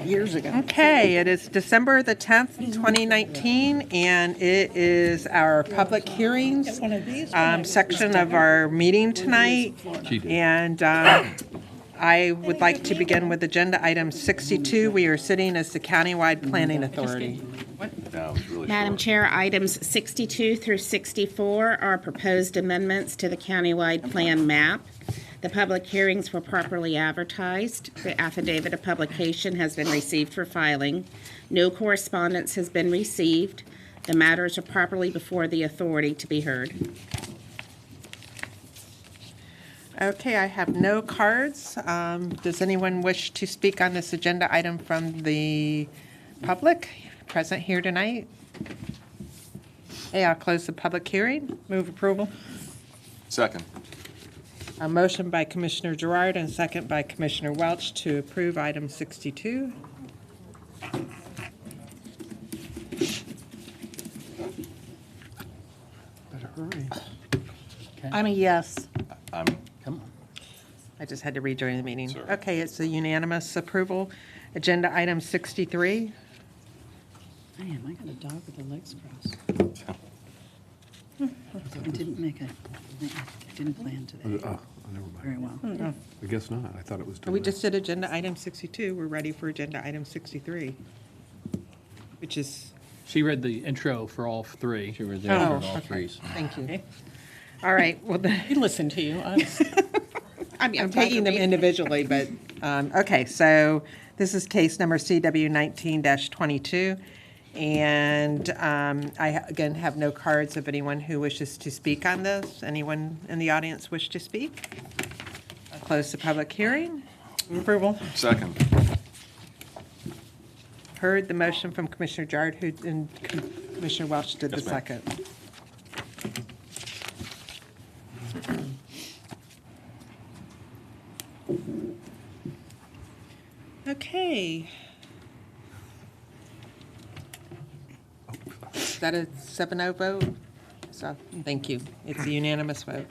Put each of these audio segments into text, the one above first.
Years ago. Okay, it is December the 10th, 2019, and it is our public hearings section of our meeting tonight. And I would like to begin with agenda item 62. We are sitting as the Countywide Planning Authority. Madam Chair, items 62 through 64 are proposed amendments to the countywide plan map. The public hearings were properly advertised. The affidavit of publication has been received for filing. No correspondence has been received. The matters are properly before the authority to be heard. Okay, I have no cards. Does anyone wish to speak on this agenda item from the public present here tonight? Okay, I'll close the public hearing. Move approval. Second. A motion by Commissioner Gerard and a second by Commissioner Welch to approve item 62. Better hurry. I'm a yes. Come on. I just had to rejoin the meeting. Sorry. Okay, it's a unanimous approval. Agenda item 63. Man, I got a dog with their legs crossed. I didn't plan today Never very mind. well. I guess not. I thought it was. We just did agenda item 62. We're ready for agenda item 63, which is, She read the intro for all three. She was there for all okay. three. Thank you. All right, well, He listened to you. I'm taking them individually, but, okay, so this is case number CW 19-22. And I, again, have no cards of anyone who wishes to speak on this. Anyone in the audience wish to speak? I'll close the public hearing. Approval. Second. Heard the motion from Commissioner Jard, who, and Commissioner Welch did the Yes, ma'am. second. Okay. Is that a 7-0 vote? So, thank you. It's a unanimous vote.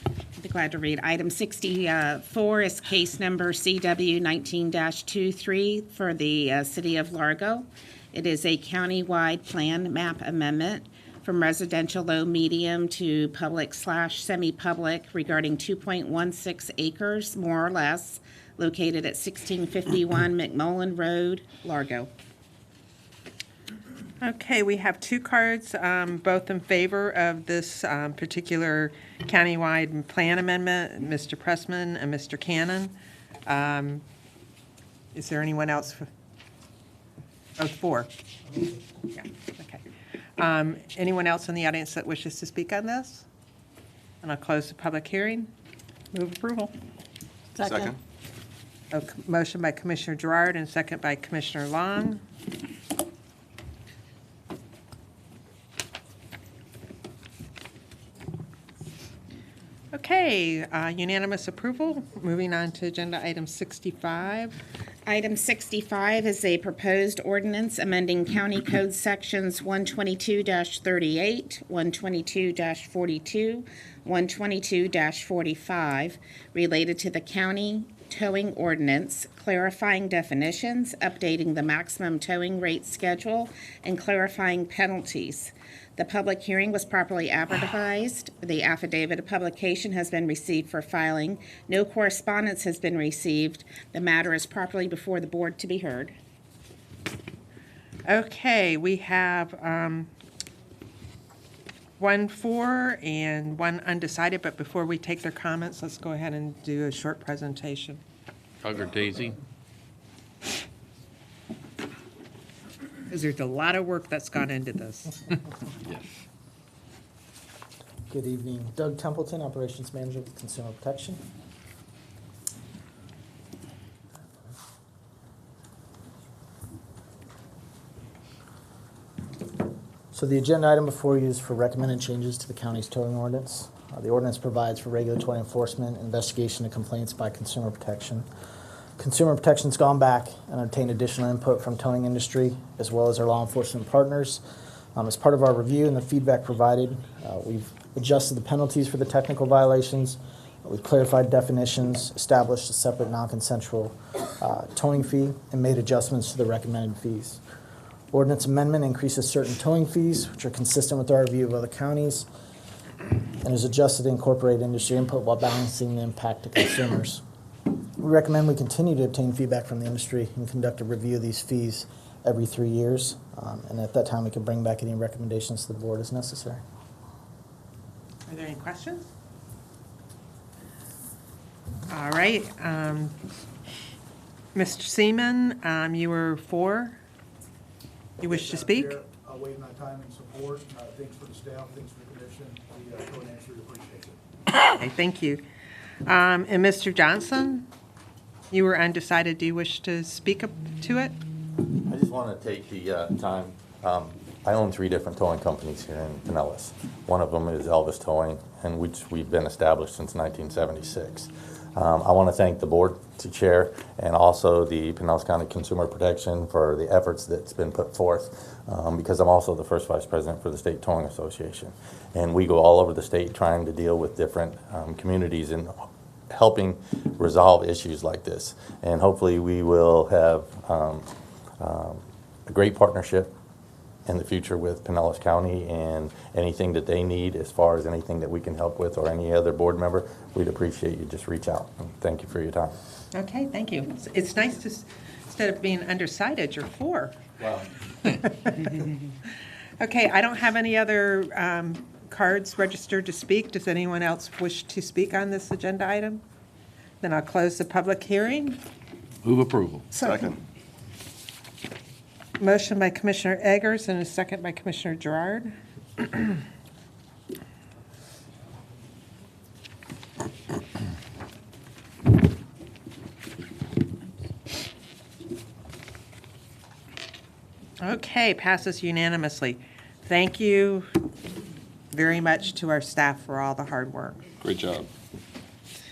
I'd be glad to read. Item 64 is case number CW 19-23 for the City of Largo. It is a countywide plan map amendment from residential low medium to public/semi-public regarding 2.16 acres, more or less, located at 1651 McMullen Road, Largo. Okay, we have two cards, both in favor of this particular countywide plan amendment, Mr. Pressman and Mr. Cannon. Is there anyone else? Oh, four. Yeah, okay. Anyone else in the audience that wishes to speak on this? And I'll close the public hearing. Move approval. Second. A motion by Commissioner Gerard and second by Commissioner Long. Okay, unanimous approval. Moving on to agenda item 65. Item 65 is a proposed ordinance amending County Code Sections 122-38, 122-42, 122-45 related to the county towing ordinance, clarifying definitions, updating the maximum towing rate schedule, and clarifying penalties. The public hearing was properly advertised. The affidavit of publication has been received for filing. No correspondence has been received. The matter is properly before the board to be heard. Okay, we have 1 for and 1 undecided, but before we take their comments, let's go ahead and do a short presentation. Hugger Daisy. Because there's a lot of work that's gone into this. Yes. Good evening. Doug Templeton, Operations Manager with Consumer Protection. So the agenda item before you is for recommended changes to the county's towing ordinance. The ordinance provides for regulatory enforcement, investigation of complaints by Consumer Protection. Consumer Protection's gone back and obtained additional input from towing industry as well as our law enforcement partners. As part of our review and the feedback provided, we've adjusted the penalties for the technical violations We've clarified definitions, established a separate non-consensual towing fee, and made adjustments to the recommended fees. Ordinance amendment increases certain towing fees, which are consistent with our review of other counties, and is adjusted to incorporate industry input while balancing the impact to consumers. We recommend we continue to obtain feedback from the industry and conduct a review of these fees every 3 years. And at that time, we can bring back any recommendations to the board as necessary. Are there any questions? All right. Mr. Seaman, you were for? You wish to speak? I'll waive my time and support. Thanks for the staff, thanks for the commission. The code answer appreciates it. Okay, thank you. And Mr. Johnson, you were undecided. Do you wish to speak up to it? I just want to take the time. I own 3 different towing companies here in Pinellas. One of them is Elvis Towing, and which we've been established since 1976. I want to thank the board to chair and also the Pinellas County Consumer Protection for the efforts that's been put forth, because I'm also the first vice president for the State Towing Association. And we go all over the state trying to deal with different communities and helping resolve issues like this. And hopefully we will have a great partnership in the future with Pinellas County, and anything that they need as far as anything that we can help with or any other board member, we'd appreciate you just reach out. And thank you for your time. Okay, thank you. It's nice to, instead of being undecided, you're for. Wow. Okay, I don't have any other cards registered to speak. Does anyone else wish to speak on this agenda item? Then I'll close the public hearing. Move approval. Second. Motion by Commissioner Eggers and a second by Commissioner Gerard. Okay, passes unanimously. Thank you very much to our staff for all the hard work. Great job.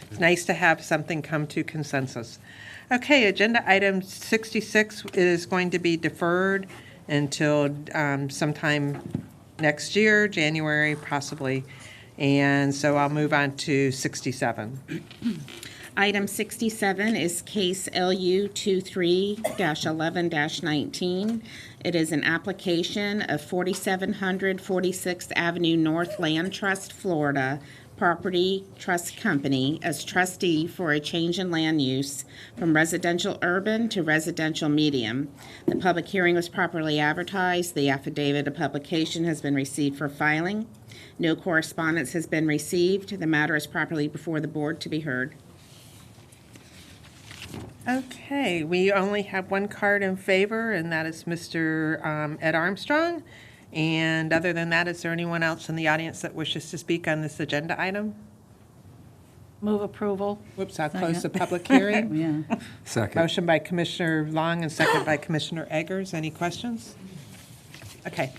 It's nice to have something come to consensus. Okay, agenda item 66 is going to be deferred until sometime next year, January possibly. And so I'll move on to 67. Item 67 is case LU 23-11-19. It is an application of 4700 46th Avenue North Land Trust, Florida, Property Trust Company as trustee for a change in land use from residential urban to residential medium. The public hearing was properly advertised. The affidavit of publication has been received for filing. No correspondence has been received. The matter is properly before the board to be heard. Okay, we only have one card in favor, and that is Mr. Ed Armstrong. And other than that, is there anyone else in the audience that wishes to speak on this agenda item? Move approval. Whoops, I'll close the public hearing. Yeah. Second. Motion by Commissioner Long and second by Commissioner Eggers. Any questions? Okay.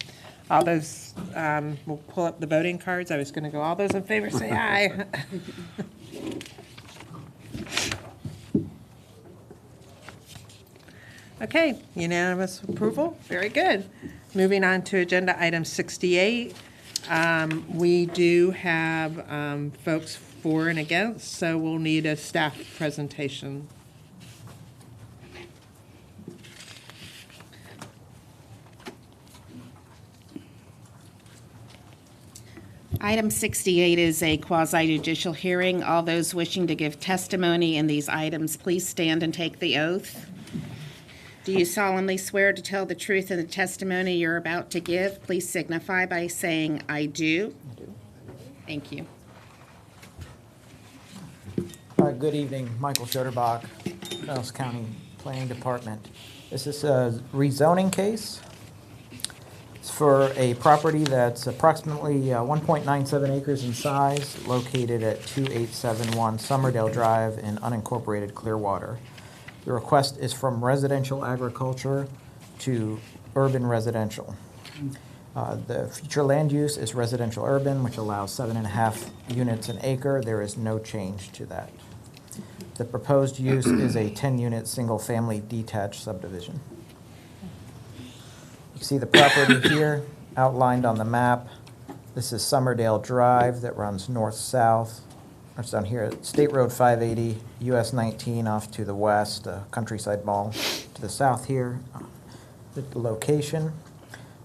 All those, we'll pull up the voting cards. I was going to go, all those in favor say aye. Okay, unanimous approval. Very good. Moving on to agenda item 68. We do have folks for and against, so we'll need a staff presentation. Item 68 is a quasi-judicial hearing. All those wishing to give testimony in these items, please stand and take the oath. Do you solemnly swear to tell the truth in the testimony you're about to give? Please signify by saying, "I do." I do. Thank you. Good evening, Michael Soderbach, Pinellas County Planning Department. This is a rezoning case. It's for a property that's approximately 1.97 acres in size, located at 2871 Summerdale Drive in unincorporated Clearwater. The request is from residential agriculture to urban residential. The future land use is residential urban, which allows 7.5 units an acre. There is no change to that. The proposed use is a 10-unit, single-family detached subdivision. You can see the property here outlined on the map. This is Summerdale Drive that runs north-south it's down here, State Road 580, US 19 off to the west, Countryside Mall to the south here, the location.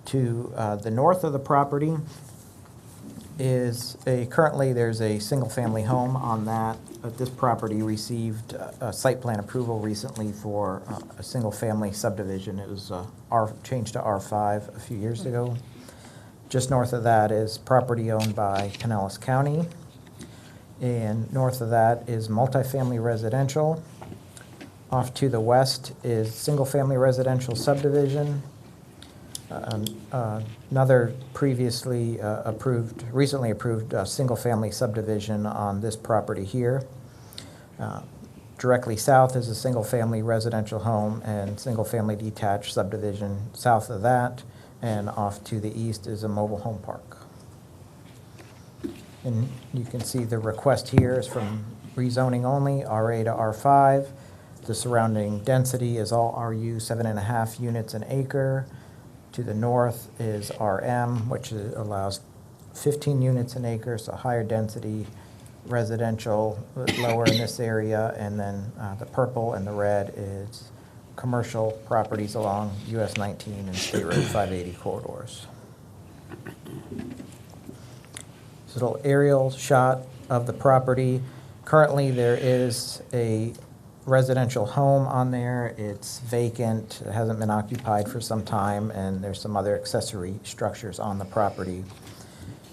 To the north of the property is currently there's a single-family home on that. This property received a site plan approval recently for a single-family subdivision. It was changed to R5 a few years ago. Just north of that is property owned by Pinellas County. And north of that is multifamily residential. Off to the west is single-family residential subdivision. Another recently approved single-family subdivision on this property here. Directly south is a single-family residential home and single-family detached subdivision south of that, and off to the east is a mobile home park. And you can see the request here is from rezoning only, RA to R5. The surrounding density is all RU, 7.5 units an acre. To the north is RM, which allows 15 units an acre, so higher density residential, lower in this area. And then the purple and the red is commercial properties along US 19 and State Road 580 corridors. This little aerial shot of the property. Currently, there is a residential home on there. It's vacant, it hasn't been occupied for some time, and there's some other accessory structures on the property.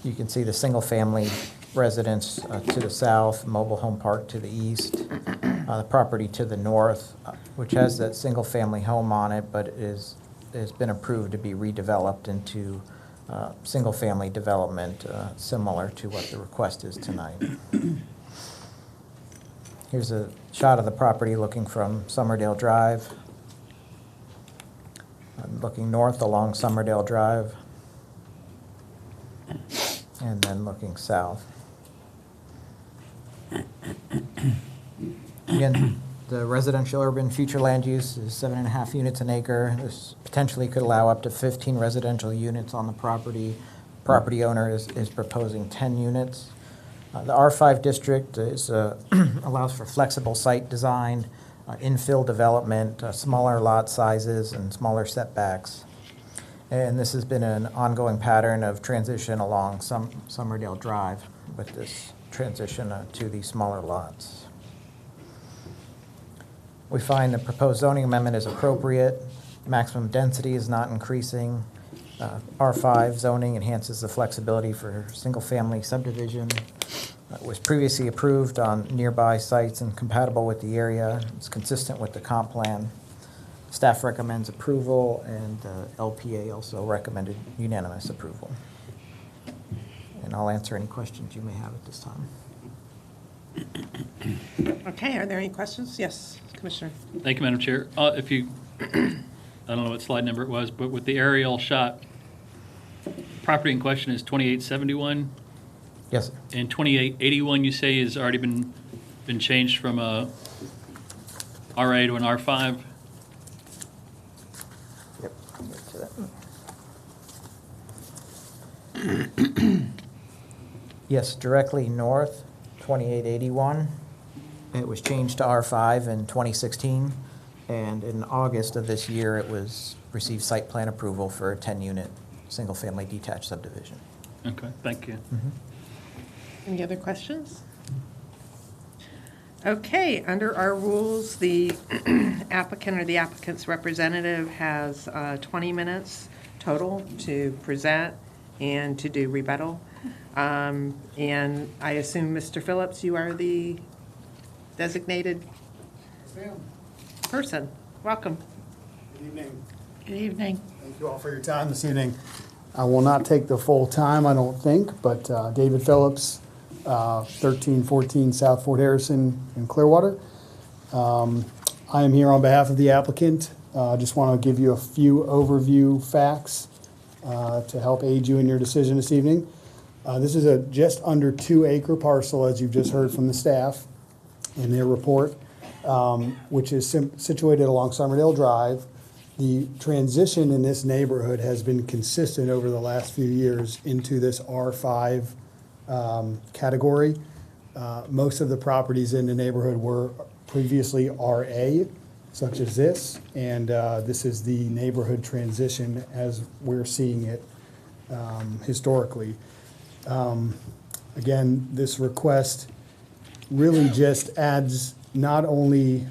You can see the single-family residence to the south, mobile home park to the east, the property to the north, which has that single-family home on it, but has been approved to be redeveloped into single-family development, similar to what the request is tonight. Here's a shot of the property looking from Summerdale Drive. Looking north along Summerdale Drive. And then looking south. Again, the residential urban future land use is 7.5 units an acre. This potentially could allow up to 15 residential units on the property. Property owner is proposing 10 units. The R5 district allows for flexible site design, infill development, smaller lot sizes, and smaller setbacks. And this has been an ongoing pattern of transition along Summerdale Drive with this transition to these smaller lots. We find the proposed zoning amendment is appropriate. Maximum density is not increasing. R5 zoning enhances the flexibility for single-family subdivision. It was previously approved on nearby sites and compatible with the area. It's consistent with the comp plan. Staff recommends approval, and LPA also recommended unanimous approval. And I'll answer any questions you may have at this time. Okay, are there any questions? Yes, Commissioner. Thank you, Madam Chair. If you, I don't know what slide number it was, but with the aerial shot, property in question is 2871. Yes, sir. And 2881, you say, has already been changed from a RA to an R5? Yep. I'll get to that. Yes, directly north, 2881. It was changed to R5 in 2016, and in August of this year, it received site plan approval for a 10-unit, single-family detached subdivision. Okay, thank you. Any other questions? Okay, under our rules, the applicant or the applicant's representative has 20 minutes total to present and to do rebuttal. And I assume, Mr. Phillips, you are the designated person. Welcome. Good evening. Good evening. Thank you all for your time this evening. I will not take the full time, I don't think, but David Phillips, 1314 South Fort Harrison in Clearwater. I am here on behalf of the applicant. I just want to give you a few overview facts to help aid you in your decision this evening. This is a just under 2-acre parcel, as you've just heard from the staff in their report, which is situated along Summerdale Drive. The transition in this neighborhood has been consistent over the last few years into this R5 category. Most of the properties in the neighborhood were previously RA, such as this, and this is the neighborhood transition as we're seeing it historically. Again, this request really just adds not only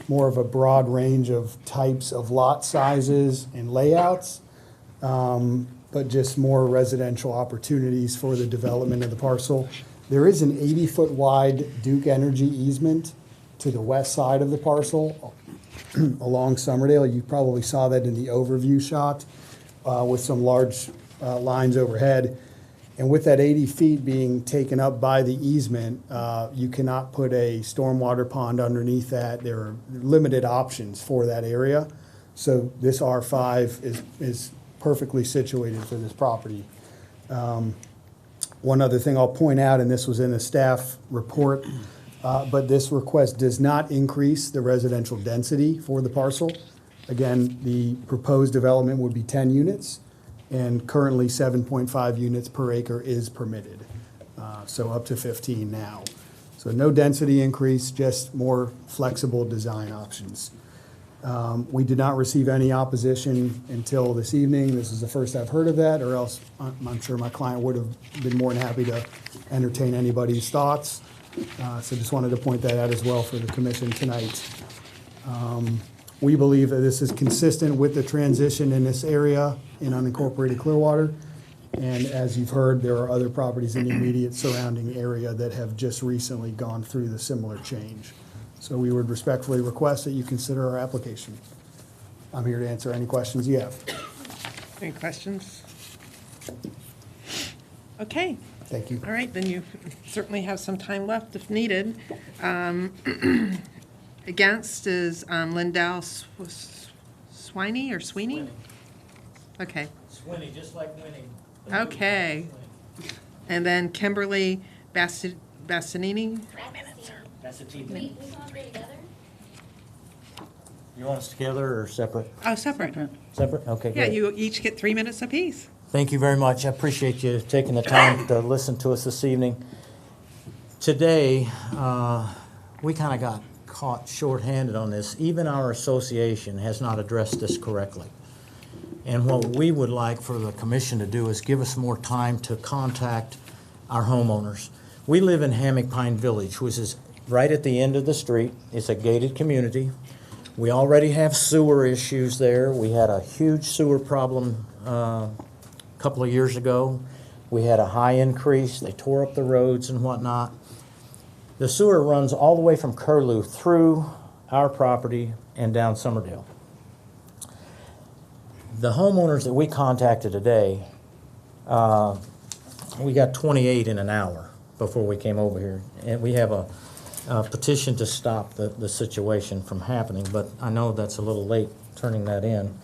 more of a broad range of types of lot sizes and layouts, but just more residential opportunities for the development of the parcel. There is an 80-foot wide Duke Energy easement to the west side of the parcel along Summerdale. You probably saw that in the overview shot with some large lines overhead. And with that 80 feet being taken up by the easement, you cannot put a stormwater pond underneath that. There are limited options for that area. So this R5 is perfectly situated for this property. One other thing I'll point out, and this was in the staff report, but this request does not increase the residential density for the parcel. Again, the proposed development would be 10 units, and currently 7.5 units per acre is permitted. So up to 15 now. So no density increase, just more flexible design options. We did not receive any opposition until this evening. This is the first I've heard of that, or else I'm sure my client would have been more than happy to entertain anybody's thoughts. So just wanted to point that out as well for the commission tonight. We believe that this is consistent with the transition in this area in unincorporated Clearwater. And as you've heard, there are other properties in the immediate surrounding area that have just recently gone through the similar change. So we would respectfully request that you consider our application. I'm here to answer any questions you have. Any questions? Okay. Thank you. All right, then you certainly have some time left if needed. Against is Lindell Sweeney or Sweeney? Okay. Sweeney, just like winning. Okay. And then Kimberly Bassanini? That's a team. We all agree together? You want us together or separate? Oh, separate. Separate? Okay, Yeah, great. you each get 3 minutes apiece. Thank you very much. I appreciate you taking the time to listen to us this evening. Today, we kind of got caught shorthanded on this. Even our association has not addressed this correctly. And what we would like for the commission to do is give us more time to contact our homeowners. We live in Hammock Pine Village, which is right at the end of the street. It's a gated community. We already have sewer issues there. We had a huge sewer problem a couple of years ago. We had a high increase. They tore up the roads and whatnot. The sewer runs all the way from Curlew through our property and down Summerdale. The homeowners that we contacted today, we got 28 in an hour before we came over here. And we have a petition to stop the situation from happening, but I know that's a little late turning that in.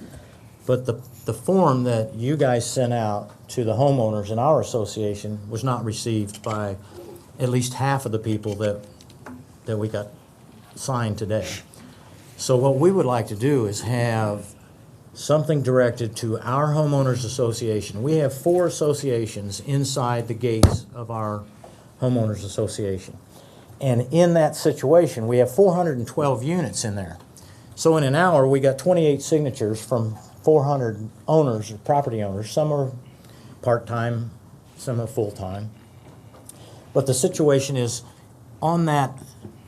But the form that you guys sent out to the homeowners in our association was not received by at least half of the people that we got signed today. So what we would like to do is have something directed to our homeowners association. We have 4 associations inside the gates of our homeowners association. And in that situation, we have 412 units in there. So in an hour, we got 28 signatures from 400 owners or property owners. Some are part-time, some are full-time. But the situation is, on that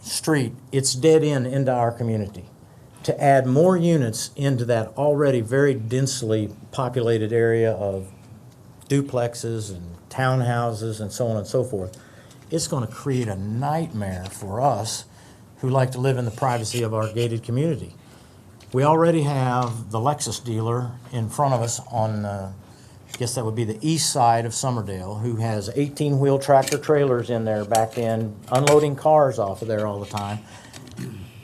street, it's dead end into our community. To add more units into that already very densely populated area of duplexes and townhouses and so on and so forth, it's going to create a nightmare for us who like to live in the privacy of our gated community. We already have the Lexus dealer in front of us on, I guess that would be the east side of Summerdale, who has 18-wheel tractor trailers in there back in, unloading cars off of there all the time.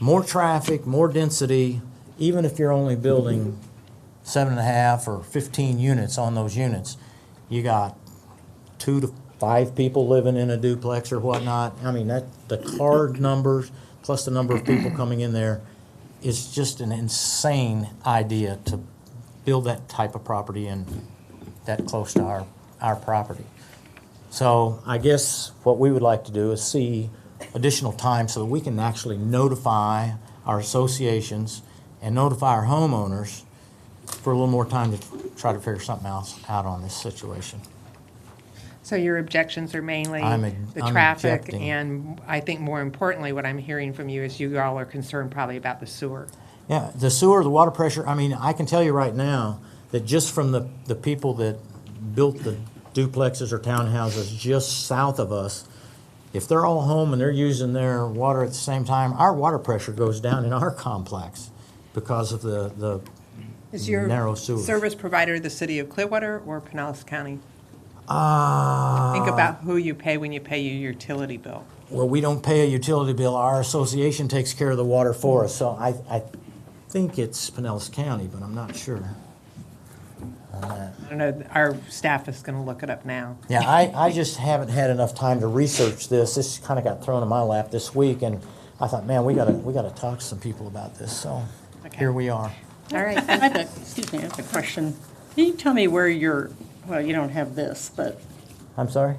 More traffic, more density, even if you're only building 7.5 or 15 units on those units, you got 2 to 5 people living in a duplex or whatnot. I mean, the card numbers plus the number of people coming in there is just an insane idea to build that type of property in that close to our property. So I guess what we would like to do is see additional time so that we can actually notify our associations and notify our homeowners for a little more time to try to figure something else out on this situation. So your objections are mainly I'm the traffic, objecting. and I think more importantly, what I'm hearing from you is you all are concerned probably about the sewer. Yeah, the sewer, the water pressure, I mean, I can tell you right now that just from the people that built the duplexes or townhouses just south of us, if they're all home and they're using their water at the same time, our water pressure goes down in our complex because of the Is your narrow sewers. service provider the city of Clearwater or Pinellas County? Think Think about who you pay when you pay your utility bill. Well, we don't pay a utility bill. Our association takes care of the water for us. So I think it's Pinellas County, but I'm not sure. I don't know, our staff is going to look it up now. Yeah, I just haven't had enough time to research this. This kind of got thrown in my lap this week, and I thought, man, we gotta talk to some people about this. So here we are. All right, I have a, excuse me, I have a question. Can you tell me where you're, well, you don't have this, but I'm sorry?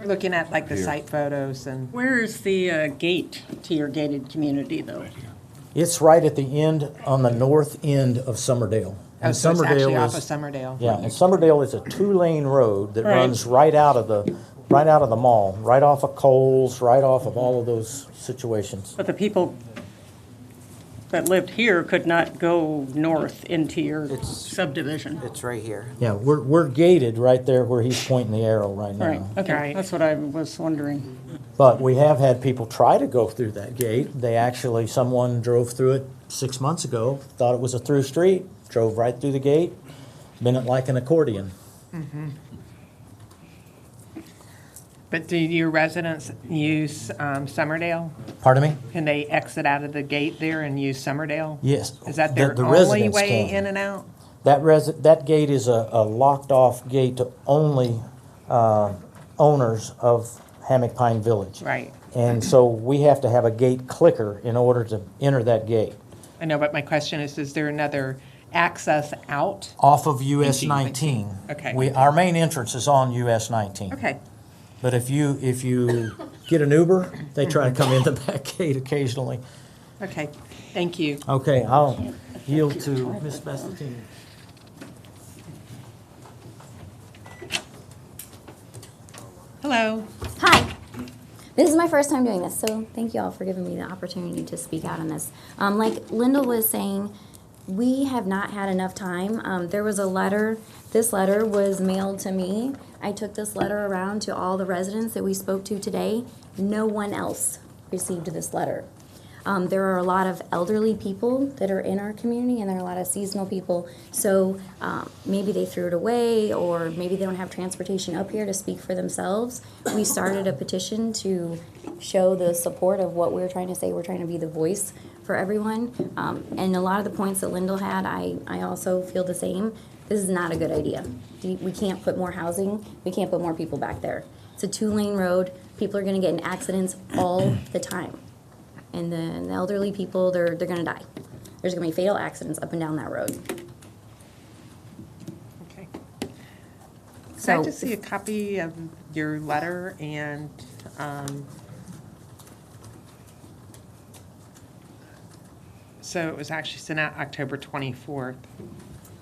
we're looking at like the site photos and, where is the gate to your gated community, though? It's right at the end, on the north end of Summerdale. oh, And so it's actually off is- of Summerdale. Yeah, and Summerdale is a two-lane road that Right. runs right out of the mall, right off of Coles, right off of all of those situations. But the people that lived here could not go north into your subdivision. It's right here. Yeah, we're gated right there where he's pointing the arrow right Right, now. okay, Right. that's what I was wondering. But we have had people try to go through that gate. They actually, someone drove through it 6 months ago, thought it was a through street, drove right through the gate, been it like an accordion. But do your residents use Summerdale? Pardon me? Can they exit out of the gate there and use Summerdale? Yes. Is that The- their the only residents way can. in and out? That gate is a locked-off gate to only owners of Hammock Pine Village. Right. And so we have to have a gate clicker in order to enter that gate. I know, but my question is there another access out? Off of US 19. Okay. Our main entrance is on US 19. Okay, But if you get an Uber, they try to come in the back gate occasionally. okay, thank you. Okay, I'll yield to Ms. Bastatini. Hello. Hi. This is my first time doing this, so thank you all for giving me the opportunity to speak out on this. Like Linda was saying, we have not had enough time. There was a letter, this letter was mailed to me. I took this letter around to all the residents that we spoke to today. No one else received this letter. There are a lot of elderly people that are in our community, and there are a lot of seasonal people. So maybe they threw it away, or maybe they don't have transportation up here to speak for themselves. We started a petition to show the support of what we're trying to say. We're trying to be the voice for everyone. And a lot of the points that Lyndall had, I also feel the same. This is not a good idea. We can't put more housing. We can't put more people back there. It's a two-lane road. People are going to get in accidents all the time. And the elderly people, they're going to die. There's going to be fatal accidents up and down that road. Okay. Could I So- just see a copy of your letter and, so it was actually sent out October 24th.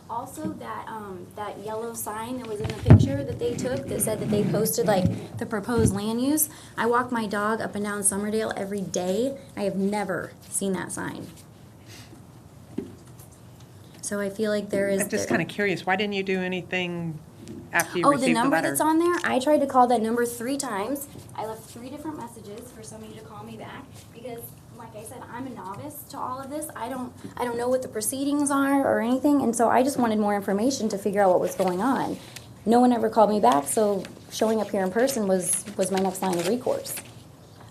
Also, that yellow sign that was in the picture that they took that said that they posted like the proposed land use. I walk my dog up and down Summerdale every day. I have never seen that sign. So I feel like there is. I'm just kind of curious, why didn't you do anything after you Oh, received the the number letter? that's on there, I tried to call that number 3 times. I left 3 different messages for somebody to call me back because, like I said, I'm a novice to all of this. I don't know what the proceedings are or anything, and so I just wanted more information to figure out what was going on. No one ever called me back, so showing up here in person was my next line of recourse.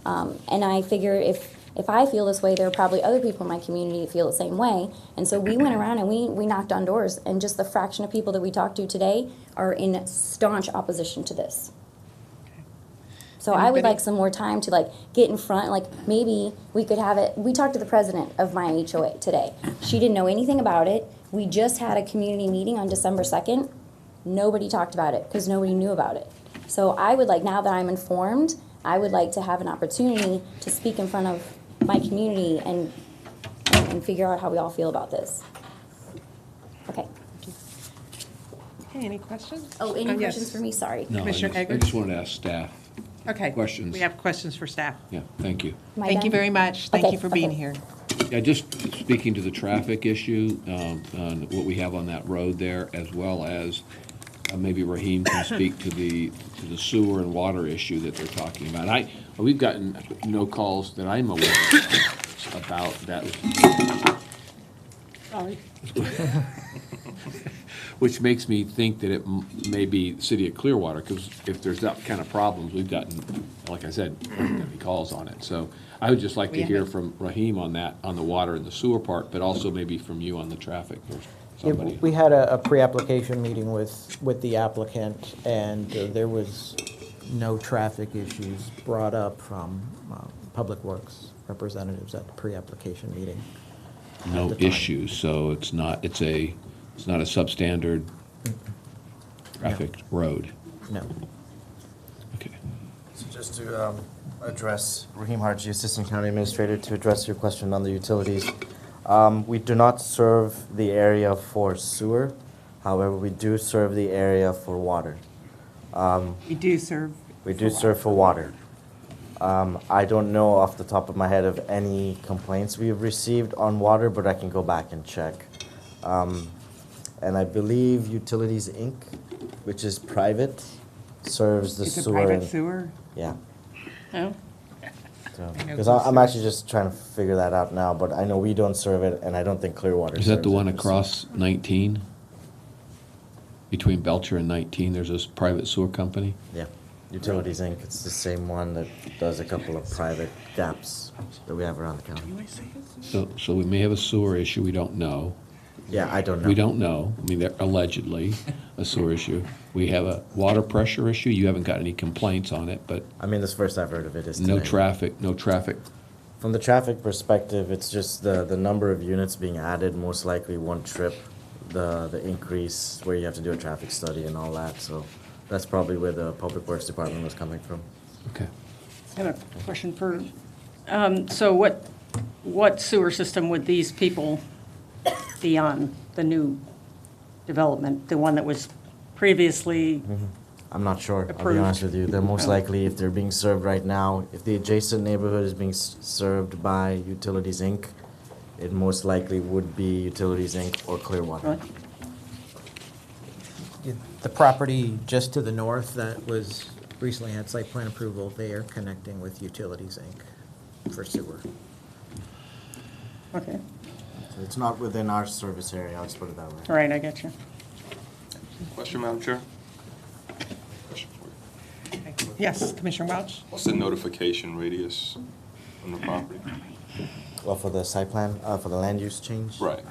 And I figure if I feel this way, there are probably other people in my community that feel the same way. And so we went around and we knocked on doors, and just the fraction of people that we talked to today are in staunch opposition to this. So I would Anybody- like some more time to like get in front, like maybe we could have it. We talked to the president of my HOA today. She didn't know anything about it. We just had a community meeting on December 2nd. Nobody talked about it because nobody knew about it. So I would like, now that I'm informed, I would like to have an opportunity to speak in front of my community and figure out how we all feel about this. Okay. Okay, any questions? Oh, any yes. questions for me? Sorry. No, Commissioner I Eggers? just wanted to ask staff. Okay. questions. We have questions for staff. Yeah, thank you. Am I Thank you done? very much. Thank Okay, you for being okay. here. Yeah, just speaking to the traffic issue, on what we have on that road there, as well as maybe Raheem can speak to the sewer and water issue that they're talking about. We've gotten no calls that I'm aware of about that. Sorry. Which makes me think that it may be the city of Clearwater, because if there's that kind of problems, we've gotten, like I said, we haven't got any calls on it. So I would just like to hear from Raheem on that, on the water and the sewer part, but also maybe from you on the traffic or Yeah, somebody. we had a pre-application meeting with the applicant, and there was no traffic issues brought up from Public Works representatives at the pre-application meeting. No the time. issues, so it's not a substandard traffic road. No. Okay. So just to address, Raheem Harji, Assistant County Administrator, to address your question on the utilities. We do not serve the area for sewer. However, we do serve the area for water. We do serve. We do serve for water. I don't know off the top of my head of any complaints we have received on water, but I can go back and check. And I believe Utilities Inc., which is private, serves the It's a sewer. private and- sewer. Yeah. No? Because I'm actually just trying to figure that out now, but I know we don't serve it, and I don't think Clearwater Is that the serves one it. across 19? Between Belcher and 19, there's this private sewer company? Yeah, Utilities Inc., it's the same one that does a couple of private gaps that we have around the county. So we may have a sewer issue, we don't know. Yeah, I don't know. We don't know. I mean, they're allegedly a sewer issue. We have a water pressure issue. You haven't got any complaints on it, but I mean, this first I've heard of it is no today. traffic. From the traffic perspective, it's just the number of units being added most likely won't trip the increase where you have to do a traffic study and all that, so that's probably where the Public Works Department was coming from. Okay. I have a question for, so what sewer system would these people be on, the new development, the one that was previously, I'm not sure, I'll be Approved. honest with you. They're most likely, if they're being served right now, if the adjacent neighborhood is being served by Utilities Inc., it most likely would be Utilities Inc. or Clearwater. right? The property just to the north that was recently had site plan approval, they are connecting with Utilities Inc. for sewer. Okay, So it's not within our service area, I'll just put it that way. all right, I get you. Question, Madam Chair? Question for you. Yes, Commissioner Welch? What's the notification radius on the property? Well, for the site plan, for the land use change? Right.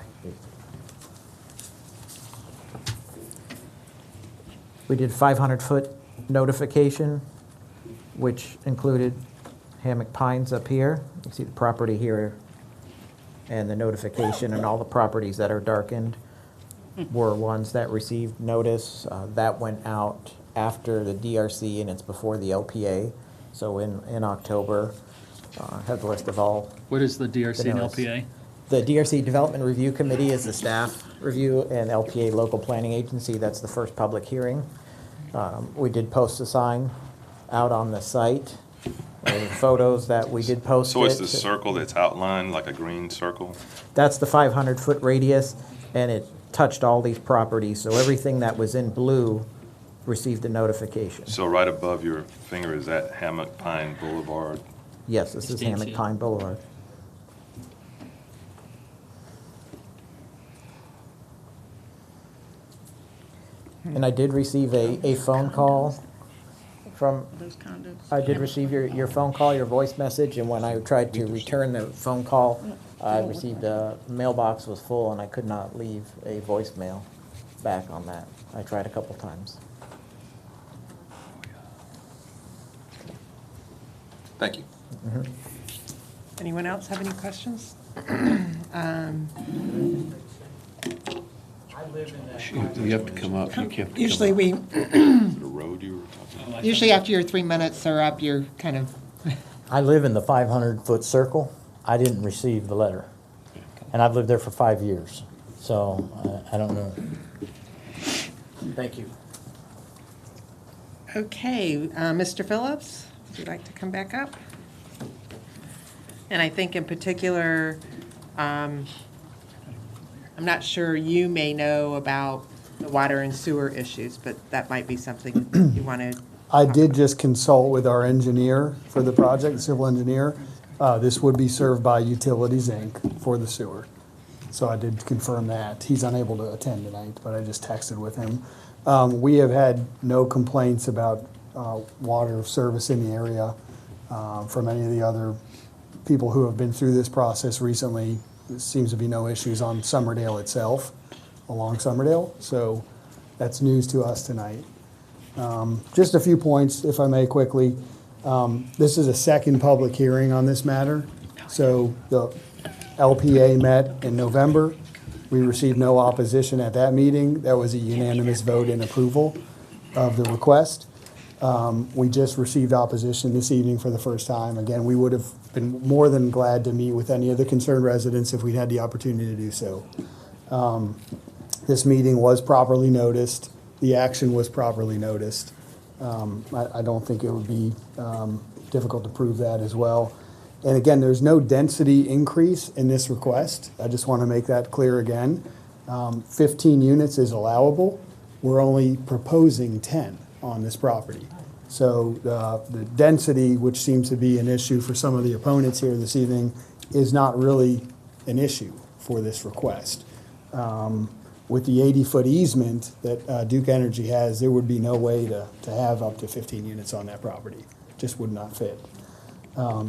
We did 500-foot notification, which included Hammock Pines up here. You see the property here, and the notification, and all the properties that are darkened were ones that received notice. That went out after the DRC, and it's before the LPA. So in October, had the list of all. What is the DRC and notice. LPA? The DRC Development Review Committee is the staff review, and LPA Local Planning Agency, that's the first public hearing. We did post a sign out on the site. There were photos that we did post. So it's it. the circle that's outlined, like a green circle? That's the 500-foot radius, and it touched all these properties, so everything that was in blue received a notification. So right above your finger, is that Hammock Pine Boulevard? Yes, this is Estancia. Hammock Pine Boulevard. And I did receive a phone call from, Those condos. I did receive your phone call, your voice message, and when I tried to return the phone call, I received a mailbox was full and I could not leave a voicemail back on that. I tried a couple times. Thank you. Anyone else have any questions? You have to come up. You have to come Usually up. we, road you were talking about? Usually after your 3 minutes are up, you're kind of, I live in the 500-foot circle. I didn't receive the letter. And I've lived there for 5 years. So I don't know. Thank you. okay, Mr. Phillips, would you like to come back up? And I think in particular, I'm not sure you may know about the water and sewer issues, but that might be something you want to. I did just consult with our engineer for the project, the civil engineer. This would be served by Utilities, Inc. for the sewer. So I did confirm that. He's unable to attend tonight, but I just texted with him. We have had no complaints about water service in the area from any of the other people who have been through this process recently. There seems to be no issues on Summerdale itself, along Summerdale. So that's news to us tonight. Just a few points, if I may, quickly. This is a second public hearing on this matter. So the LPA met in November. We received no opposition at that meeting. That was a unanimous vote in approval of the request. We just received opposition this evening for the first time. Again, we would have been more than glad to meet with any of the concerned residents if we had the opportunity to do so. This meeting was properly noticed. The action was properly noticed. I don't think it would be difficult to prove that as well. And again, there's no density increase in this request. I just want to make that clear again. 15 units is allowable. We're only proposing 10 on this property. So the density, which seems to be an issue for some of the opponents here this evening, is not really an issue for this request. With the 80-foot easement that Duke Energy has, there would be no way to have up to 15 units on that property. Just would not fit.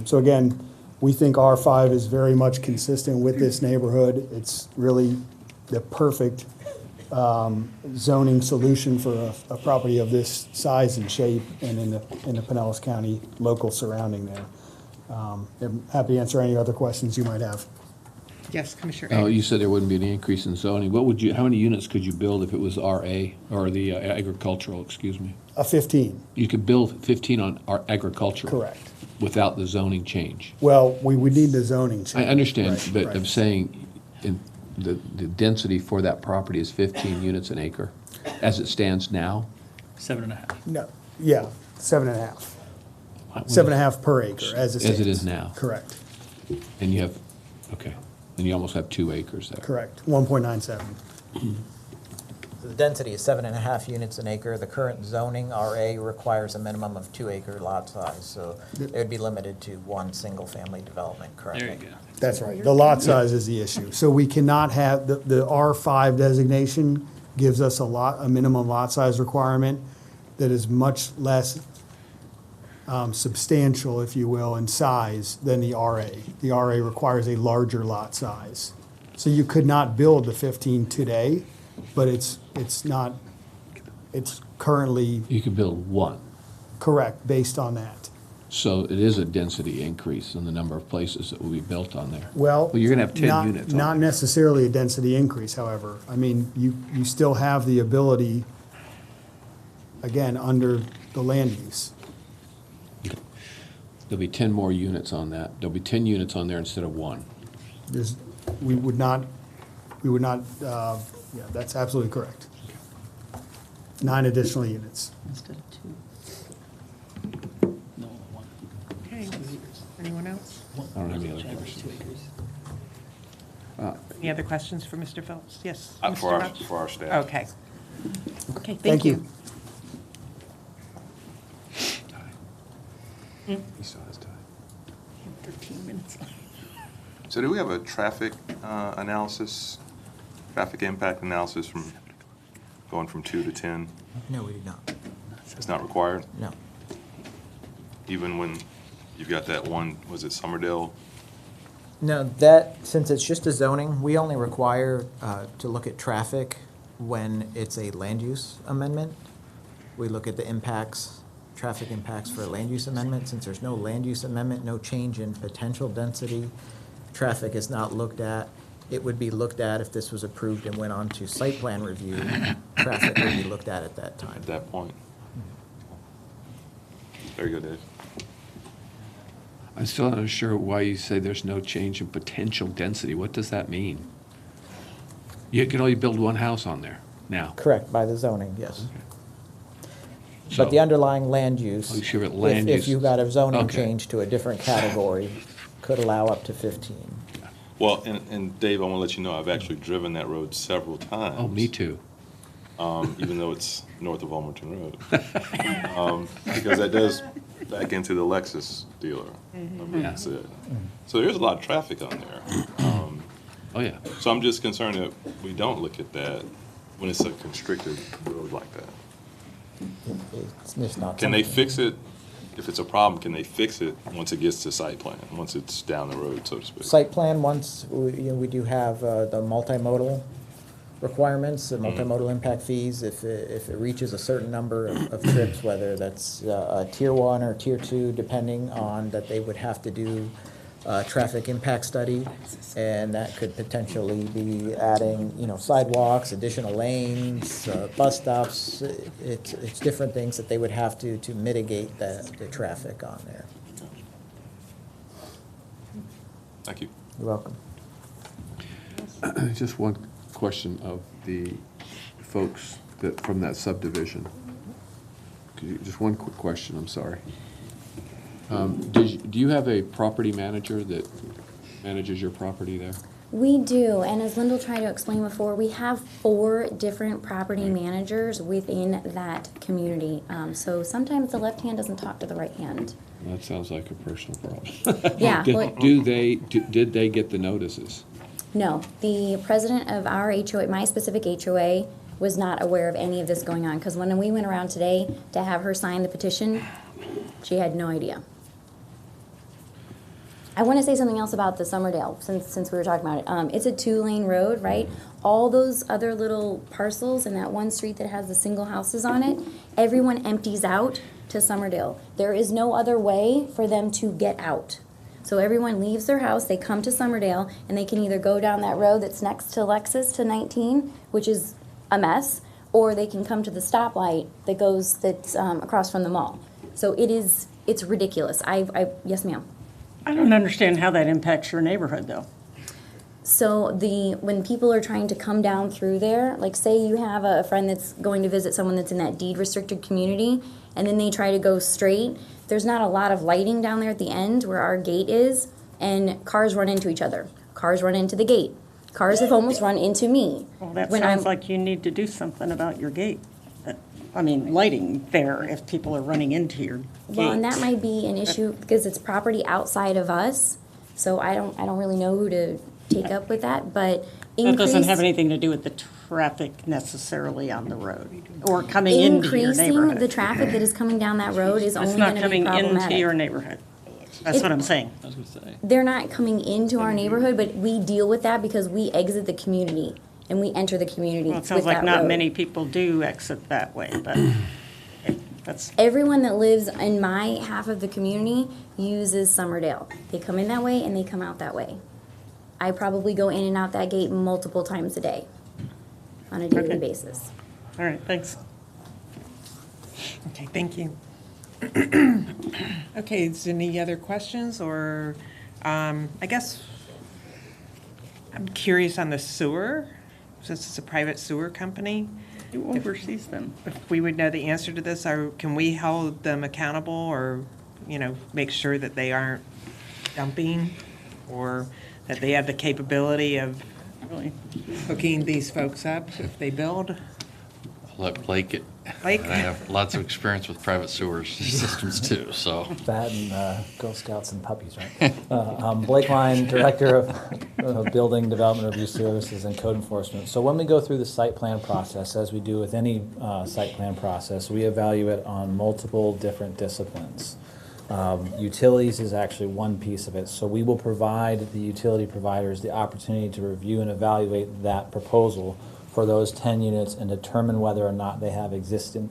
So again, we think R5 is very much consistent with this neighborhood. It's really the perfect zoning solution for a property of this size and shape and in the Pinellas County local surrounding there. I'm happy to answer any other questions you might have. Yes, Commissioner. Oh, you said there wouldn't be any increase in zoning. How many units could you build if it was RA, or the agricultural, excuse me? 15, You could build 15 on our agricultural. correct. Without the zoning change. Well, we would need the zoning change. I understand, Right, but right. I'm saying the density for that property is 15 units an acre as it stands now? 7.5. No, yeah, 7.5. 7.5 per acre as it stands. As it is now? Correct, And you have, okay, and you almost have 2 acres there. correct, 1.97. The density is 7.5 units an acre. The current zoning RA requires a minimum of 2-acre lot size, so it would be limited to one single-family development currently. There you go. That's right, the lot size is the issue. So we cannot have, the R5 designation gives us a minimum lot size requirement that is much less substantial, if you will, in size than the RA. The RA requires a larger lot size. So you could not build the 15 today, but it's currently You could build one. correct based on that. So it is a density increase in the number of places that will be built on there. Well, You're going to have 10 not- units on Not there. necessarily a density increase, however. I mean, you still have the ability, again, under the land use. There'll be 10 more units on that. There'll be 10 units on there instead of 1. We would not, yeah, that's absolutely correct. 9 additional units. Instead of 2. No, 1. Okay, anyone else? I don't have any other questions. Any other questions for Mr. Phillips? Yes? For Mr. our, Welch? for our staff. Okay. Okay, Thank thank you. you. He still has time. 13 minutes. So do we have a traffic analysis, traffic impact analysis from going from 2 to 10? No, we do not. It's not required? No. Even when you've got that one, was it Summerdale? No, that, since it's just a zoning, we only require to look at traffic when it's a land use amendment. We look at the impacts, traffic impacts for a land use amendment. Since there's no land use amendment, no change in potential density, traffic is not looked at. It would be looked at if this was approved and went on to site plan review. Traffic would be looked at that time. At that point? There you go, Dave. I'm still not sure why you say there's no change in potential density. What does that mean? You can only build one house on there now. Correct, by the zoning, yes. So- But the underlying land use, Oh, sure, but land if use- you got a zoning Okay. change to a different category, could allow up to 15. Well, and Dave, I want to let you know, I've actually driven that road several times. Oh, me too. Even though it's north of Almerton Road. Because that does back into the Lexus dealer. Yeah. That's it. So there's a lot of traffic on there. Oh, yeah. So I'm just concerned that we don't look at that when it's a constricted road like that. It's just not Can they something- fix it? If it's a problem, can they fix it once it gets to site plan, once it's down the road, so to speak? Site plan, once, we do have the multimodal requirements, the multimodal impact fees, if it reaches a certain number of trips, whether that's a tier 1 or tier 2, depending on that they would have to do a traffic impact study, and that could potentially be adding, sidewalks, additional lanes, bus stops. It's different things that they would have to mitigate the traffic on there. Thank you. You're welcome. Just one question of the folks that, from that subdivision. Just one quick question, I'm sorry. Do you have a property manager that manages your property there? We do, and as Lyndall tried to explain before, we have 4 different property managers within that community. So sometimes the left hand doesn't talk to the right hand. That sounds like a personal problem. Yeah, well- Did they get the notices? No, the president of our HOA, my specific HOA, was not aware of any of this going on, because when we went around today to have her sign the petition, she had no idea. I want to say something else about the Summerdale, since we were talking about it. It's a 2-lane road, right? All those other little parcels in that one street that has the single houses on it, everyone empties out to Summerdale. There is no other way for them to get out. So everyone leaves their house, they come to Summerdale, and they can either go down that road that's next to Lexus to 19, which is a mess, or they can come to the stoplight that's across from the mall. So it's ridiculous. Yes, ma'am. I don't understand how that impacts your neighborhood, though. So when people are trying to come down through there, like say you have a friend that's going to visit someone that's in that deed restricted community, and then they try to go straight, there's not a lot of lighting down there at the end where our gate is, and cars run into each other. Cars run into the gate. Cars have almost run into me. Well, that When sounds I'm- like you need to do something about your gate. Lighting there if people are running into your gate. Well, and that might be an issue because it's property outside of us, so I don't really know who to take up with that, but That doesn't have increase- anything to do with the traffic necessarily on the road or coming into your Increasing the neighborhood. traffic that is coming down that road is It's only not gonna be coming into your problematic. neighborhood. That's what I'm saying. I was going to say. They're not coming into our neighborhood, but we deal with that because we exit the community and we enter the community Well, it with sounds like that not road. many people do exit that way, but that's, Everyone that lives in my half of the community uses Summerdale. They come in that way and they come out that way. I probably go in and out that gate multiple times a day on a daily Okay. basis. all right, thanks. Okay, thank you. Okay, is there any other questions, or, I guess, I'm curious on the sewer, since it's a private sewer company. Who oversees them? If we would know the answer to this, or can we hold them accountable, or, make sure that they aren't dumping, or that they have the capability of Really? hooking these folks up if they build? Let Blake, Blake? and I have lots of experience with private sewers systems too, so. That and Girl Scouts and puppies, right? I'm Blake Line, Director of Building Development Review Services and Code Enforcement. So when we go through the site plan process, as we do with any site plan process, we evaluate on multiple different disciplines. Utilities is actually one piece of it. So we will provide the utility providers the opportunity to review and evaluate that proposal for those 10 units and determine whether or not they have existing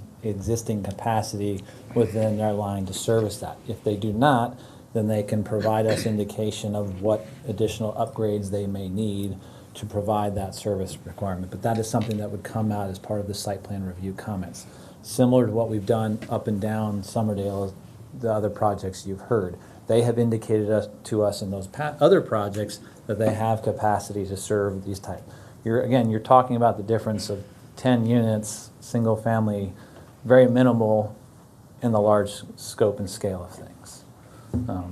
capacity within their line to service that. If they do not, then they can provide us indication of what additional upgrades they may need to provide that service requirement. But that is something that would come out as part of the site plan review comments. Similar to what we've done up and down Summerdale, the other projects you've heard. They have indicated to us in those other projects that they have capacity to serve these type. You're talking about the difference of 10 units, single family, very minimal in the large scope and scale of things.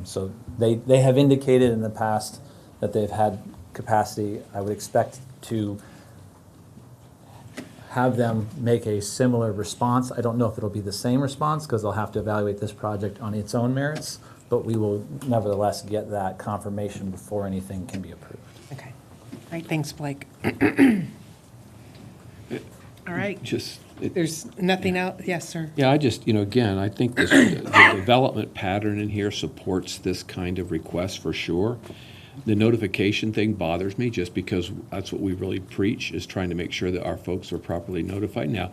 So they have indicated in the past that they've had capacity. I would expect to have them make a similar response. I don't know if it'll be the same response because they'll have to evaluate this project on its own merits, but we will nevertheless get that confirmation before anything can be approved. Okay. All right, thanks, Blake. All right, there's nothing else? Yes, sir. Yeah, I just, again, I think the development pattern in here supports this kind of request for sure. The notification thing bothers me just because that's what we really preach, is trying to make sure that our folks are properly notified. Now,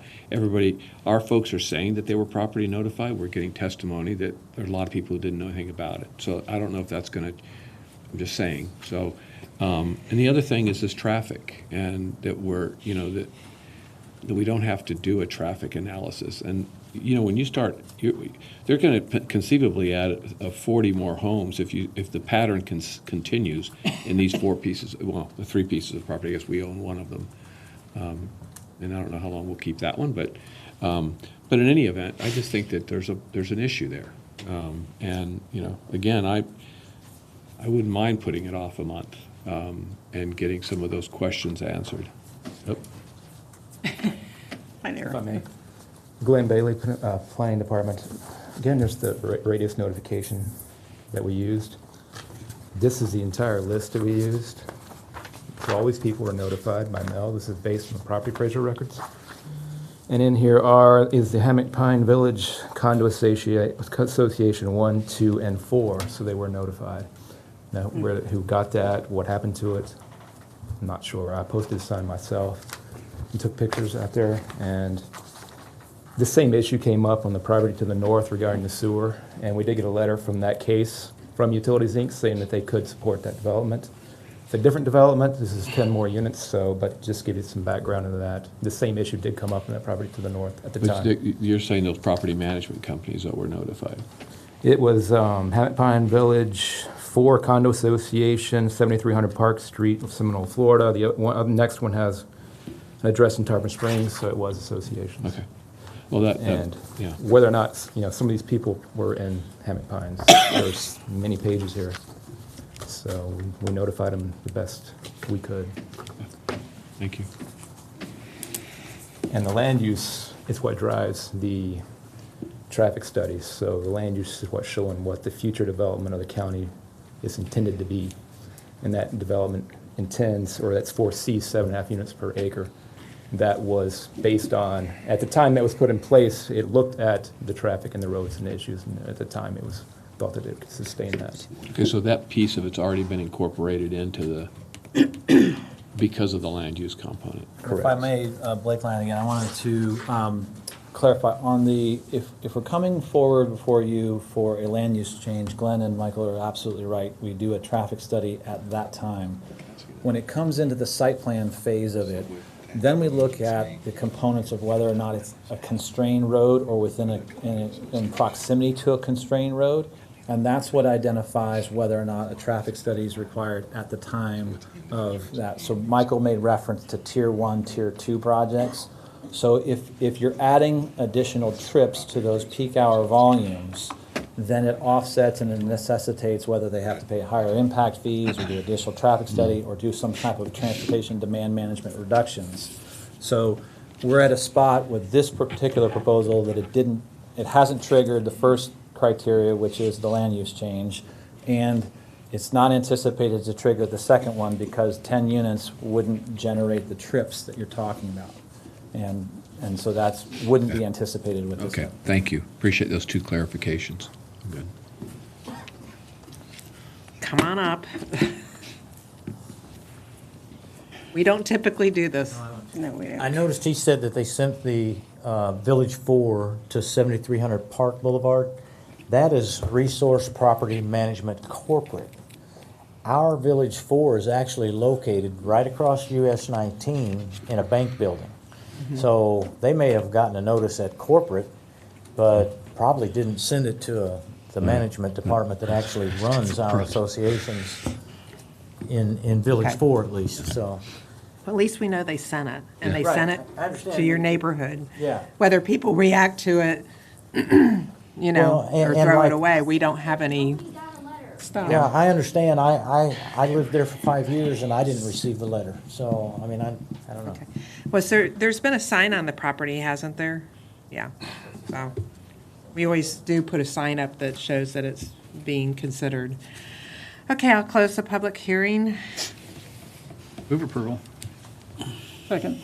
our folks are saying that they were properly notified. We're getting testimony that there are a lot of people who didn't know anything about it. So I don't know if that's going to, I'm just saying. So, and the other thing is this traffic, and that that we don't have to do a traffic analysis. And, when you start, they're going to conceivably add 40 more homes if the pattern continues in these the 3 pieces of property. I guess we own one of them. And I don't know how long we'll keep that one, but in any event, I just think that there's an issue there. And, again, I wouldn't mind putting it off a month and getting some of those questions answered. Yep. Hi there. If I may. Glenn Bailey, Planning Department. Again, there's the radius notification that we used. This is the entire list that we used. So all these people were notified by mail. This is based on the property appraiser records. And in here is the Hammock Pine Village Condo Association 1, 2, and 4. So they were notified. Now, who got that, what happened to it, I'm not sure. I posted a sign myself and took pictures out there, and the same issue came up on the property to the north regarding the sewer, and we did get a letter from that case from Utilities Inc. saying that they could support that development. It's a different development. This is 10 more units, but just give you some background into that. The same issue did come up in that property to the north at the time. You're saying those property management companies that were notified? It was Hammock Pine Village 4 Condo Association, 7300 Park Street, Seminole, Florida. The next one has an address in Tarpon Springs, so it was associations. Okay. Well, and yeah. Whether or not some of these people were in Hammock Pines, there's many pages here. So we notified them the best we could. Thank you. And the land use is what drives the traffic studies. So the land use is what's showing what the future development of the county is intended to be. And that development intends, or that's foresees 7.5 units per acre. That was based on, at the time that was put in place, it looked at the traffic and the roads and issues, and at the time it was thought that it could sustain that. Okay, so that piece of it's already been incorporated into the, because of the land use component. Correct. If I may, Blake Lyon again, I wanted to clarify on if we're coming forward before you for a land use change, Glenn and Michael are absolutely right. We do a traffic study at that time. When it comes into the site plan phase of it, then we look at the components of whether or not it's a constrained road or in proximity to a constrained road. And that's what identifies whether or not a traffic study is required at the time of that. So Michael made reference to Tier 1, Tier 2 projects. So if you're adding additional trips to those peak hour volumes, then it offsets and it necessitates whether they have to pay higher impact fees or do additional traffic study or do some type of transportation demand management reductions. So we're at a spot with this particular proposal that it hasn't triggered the first criteria, which is the land use change, and it's not anticipated to trigger the second one because 10 units wouldn't generate the trips that you're talking about. And so that wouldn't be anticipated with this. Okay, thank you. Appreciate those 2 clarifications. Good. Come on up. We don't typically do this. No, we don't. I noticed he said that they sent the Village 4 to 7300 Park Boulevard. That is Resource Property Management Corporate. Our Village 4 is actually located right across US 19 in a bank building. Mm-hmm. So they may have gotten a notice at corporate, but probably didn't send it to the management department that actually runs our associations in Village Okay. 4 at least, so. At least we know they sent it, and they Right. sent it I understand. to your neighborhood. Yeah. Whether people react to it, you know, Well, and- or and throw like- it away, we don't have any stuff. Yeah, I understand. I lived there for 5 years and I didn't receive the letter, so, I mean, I don't know. There's been a sign on the property, hasn't there? Yeah, so, we always do put a sign up that shows that it's being considered. Okay, I'll close the public hearing. Move approval. Second.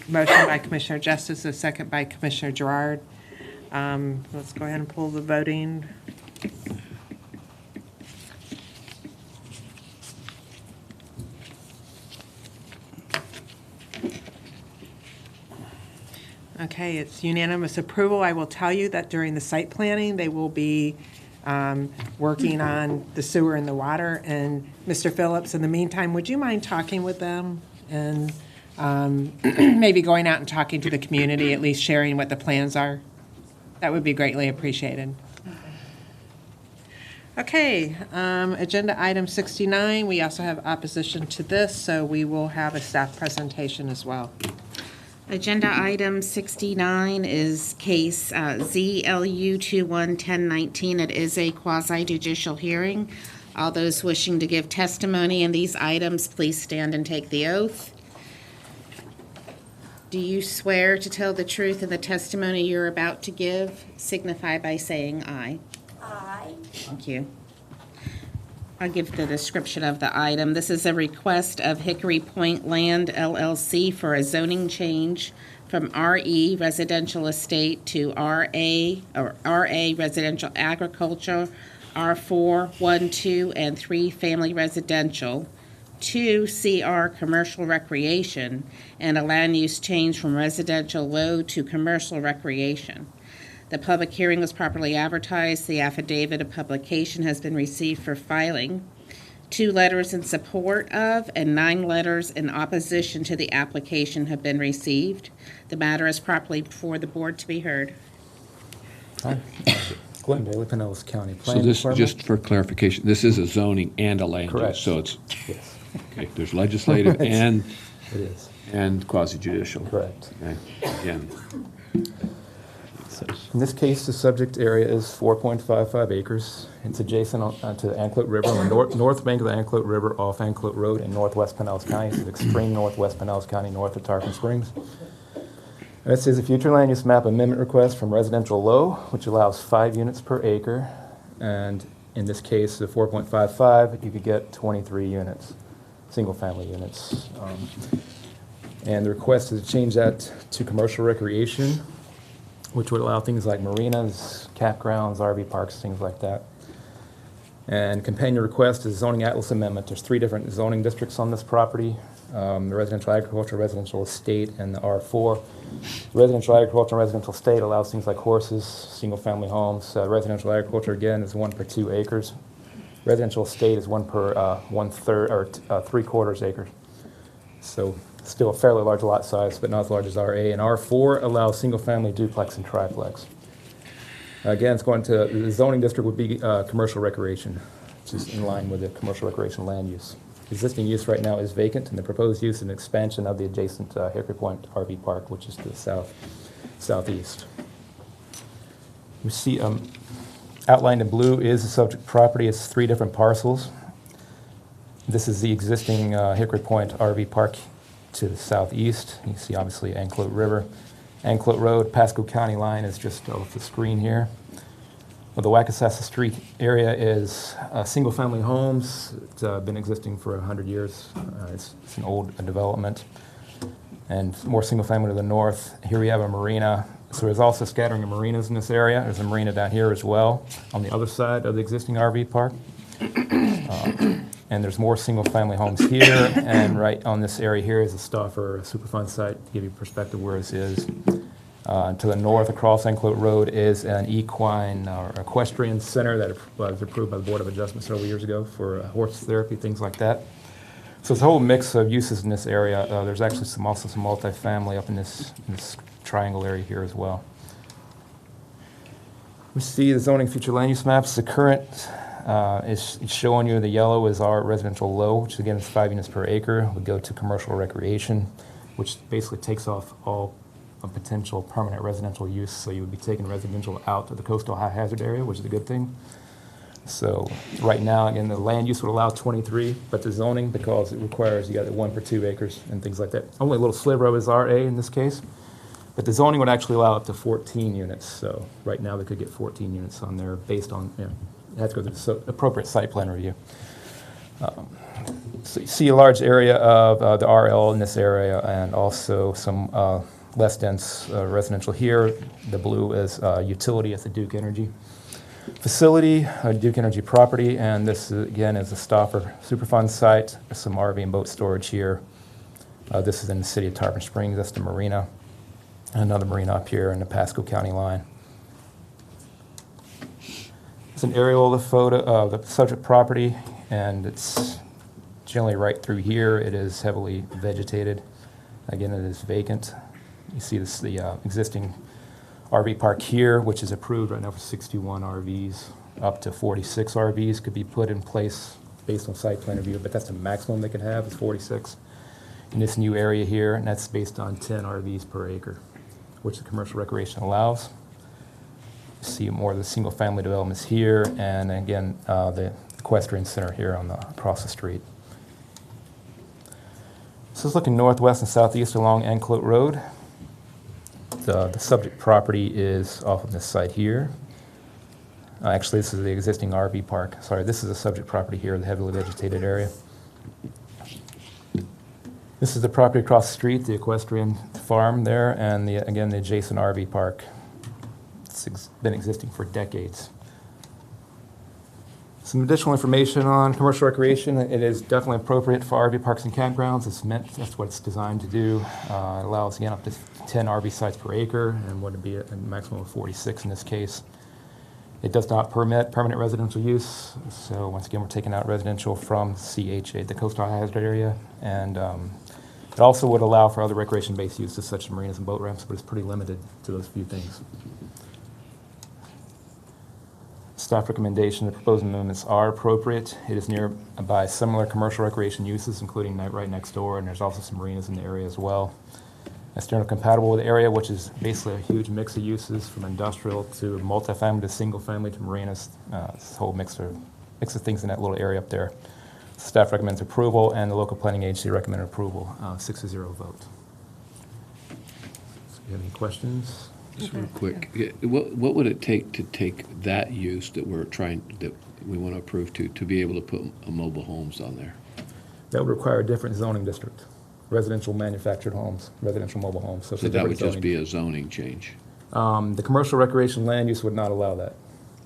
Motion by Commissioner Justice, a second by Commissioner Gerard. Let's go ahead and pull the voting. Okay, it's unanimous approval. I will tell you that during the site planning, they will be working on the sewer and the water. And Mr. Phillips, in the meantime, would you mind talking with them and maybe going out and talking to the community, at least sharing what the plans are? That would be greatly appreciated. Okay, agenda item 69, we also have opposition to this, so we will have a staff presentation as well. Agenda item 69 is case ZLU 211019. It is a quasi-judicial hearing. All those wishing to give testimony in these items, please stand and take the oath. Do you swear to tell the truth in the testimony you're about to give? Signify by saying aye. Aye. Thank you. I'll give the description of the item. This is a request of Hickory Point Land LLC for a zoning change from RE Residential Estate to RA Residential Agriculture, R4, 1, 2, and 3 Family Residential, to CR Commercial Recreation, and a land use change from residential low to commercial recreation. The public hearing was properly advertised. The affidavit of publication has been received for filing. 2 letters in support of and 9 letters in opposition to the application have been received. The matter is properly before the board to be heard. Glen Bailey, Pinellas County So Planning this, Department. just for clarification, this is a zoning and a land use, Correct. so it's, Yes, okay, there's legislative and it is, quasi judicial. correct. Okay, again. In this case, the subject area is 4.55 acres. It's adjacent to the Anclote River, on the north bank of the Anclote River, off Anclote Road in northwest Pinellas County. It's extreme northwest Pinellas County, north of Tarpon Springs. This is a future land use map amendment request from residential low, which allows 5 units per acre. And in this case, the 4.55, you could get 23 units, single-family units. And the request is to change that to commercial recreation, which would allow things like marinas, campgrounds, RV parks, things like that. And companion request is zoning atlas amendment. There's 3 different zoning districts on this property. The residential agriculture, residential estate, and the R4. Residential agriculture and residential estate allows things like horses, single-family homes. Residential agriculture, again, is 1 per 2 acres. Residential estate is 1 per 1/3 or 3/4 acres. So still a fairly large lot size, but not as large as RA. And R4 allows single-family duplex and triplex. Again, it's going to, the zoning district would be commercial recreation, which is in line with the commercial recreation land use. Existing use right now is vacant, and the proposed use is an expansion of the adjacent Hickory Point RV Park, which is to the southeast. We see outlined in blue is the subject property. It's 3 different parcels. This is the existing Hickory Point RV Park to the southeast. You see obviously Anclote River. Anclote Road, Pasco County line is just off the screen here. Well, the Wackasassa Street area is single-family homes. It's been existing for 100 years. It's an old development. And more single-family to the north. Here we have a marina. So there's also scattering of marinas in this area. There's a marina down here as well on the other side of the existing RV park. And there's more single-family homes here, and right on this area here is a Stauffer Superfund site, to give you perspective where this is. To the north, across Anclote Road, is an equine or equestrian center that was approved by the Board of Adjustment several years ago for horse therapy, things like that. So it's a whole mix of uses in this area. There's actually also some multifamily up in this triangle area here as well. We see the zoning future land use maps. The current is showing you the yellow is our residential low, which again is 5 units per acre. We go to commercial recreation, which basically takes off all potential permanent residential use. So you would be taking residential out of the coastal high hazard area, which is a good thing. So right now, again, the land use would allow 23, but the zoning, because it requires you got 1 per 2 acres and things like that. Only a little sliver of is RA in this case, but the zoning would actually allow up to 14 units. So right now they could get 14 units on there based on, you have to go through the appropriate site plan review. So you see a large area of the RL in this area and also some less dense residential here. The blue is utility at the Duke Energy facility, Duke Energy property, and this again is a Stauffer Superfund site. There's some RV and boat storage here. This is in the city of Tarpon Springs. That's the marina. Another marina up here in the Pasco County line. It's an aerial of the photo of the subject property, and it's generally right through here. It is heavily vegetated. Again, it is vacant. You see this, the existing RV park here, which is approved right now for 61 RVs. Up to 46 RVs could be put in place based on site plan review, but that's the maximum they can have is 46 in this new area here, and that's based on 10 RVs per acre, which the commercial recreation allows. You see more of the single-family developments here, and again, the equestrian center here on across the street. This is looking northwest and southeast along Anclote Road. The subject property is off of this site here. Actually, this is the existing RV park. Sorry, this is the subject property here, the heavily vegetated area. This is the property across the street, the equestrian farm there, and again, the adjacent RV park. It's been existing for decades. Some additional information on commercial recreation. It is definitely appropriate for RV parks and campgrounds. That's what it's designed to do. It allows, again, up to 10 RV sites per acre, and would be a maximum of 46 in this case. It does not permit permanent residential use. So once again, we're taking out residential from CHA, the coastal high hazard area, and it also would allow for other recreation-based uses such as marinas and boat ramps, but it's pretty limited to those few things. Staff recommendation, the proposed amendments are appropriate. It is nearby similar commercial recreation uses, including right next door, and there's also some marinas in the area as well. It's generally compatible with the area, which is basically a huge mix of uses from industrial to multifamily to single-family to marinas. This whole mix of things in that little area up there. Staff recommends approval, and the local planning agency recommended approval, 6-0 vote. So you have any questions? Just real quick, what would it take to take that use that we want to approve to be able to put mobile homes on there? That would require a different zoning district. Residential manufactured homes, residential mobile homes. So that would just be a zoning change? The commercial recreation land use would not allow that.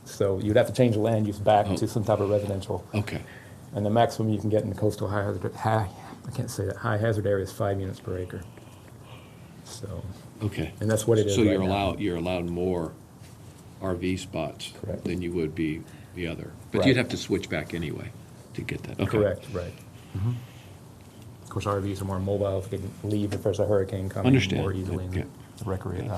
So you'd have to change the land use back to some type of residential. Okay. And the maximum you can get in the coastal high hazard area is 5 units per acre. So. Okay. And that's what it is So right now. you're allowed more RV spots Correct. than you would be the other. But Right. you'd have to switch back anyway to get that. Okay. Correct, right. Mm-hmm. Of course, RVs are more mobile. They can leave if there's a hurricane coming Understand. more easily Okay. and recreate.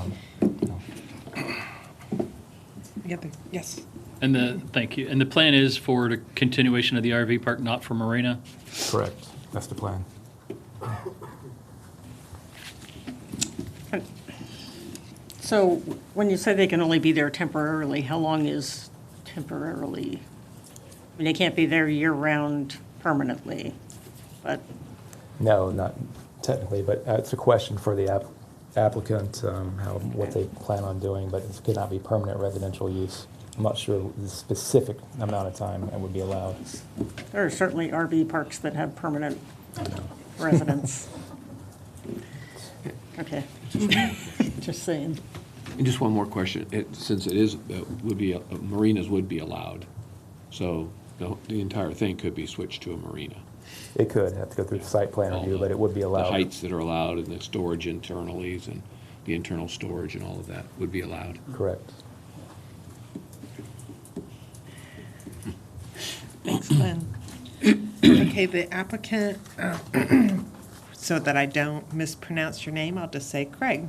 Yes. And thank you. And the plan is for the continuation of the RV park, not for marina? Correct. That's the plan. So when you say they can only be there temporarily, how long is temporarily? I mean, they can't be there year-round permanently, but, No, not technically, but it's a question for the applicant, what they plan on doing, but it cannot be permanent residential use. I'm not sure the specific amount of time that would be allowed. there are certainly RV parks that have permanent residents. Okay. Just saying. And just one more question. Since it is, marinas would be allowed, so the entire thing could be switched to a marina. It could have to go through the site plan review, but it would be allowed. The heights that are allowed and the storage internalies and the internal storage and all of that would be allowed. Correct. Thanks, Lynn. Okay, the applicant, so that I don't mispronounce your name, I'll just say Craig.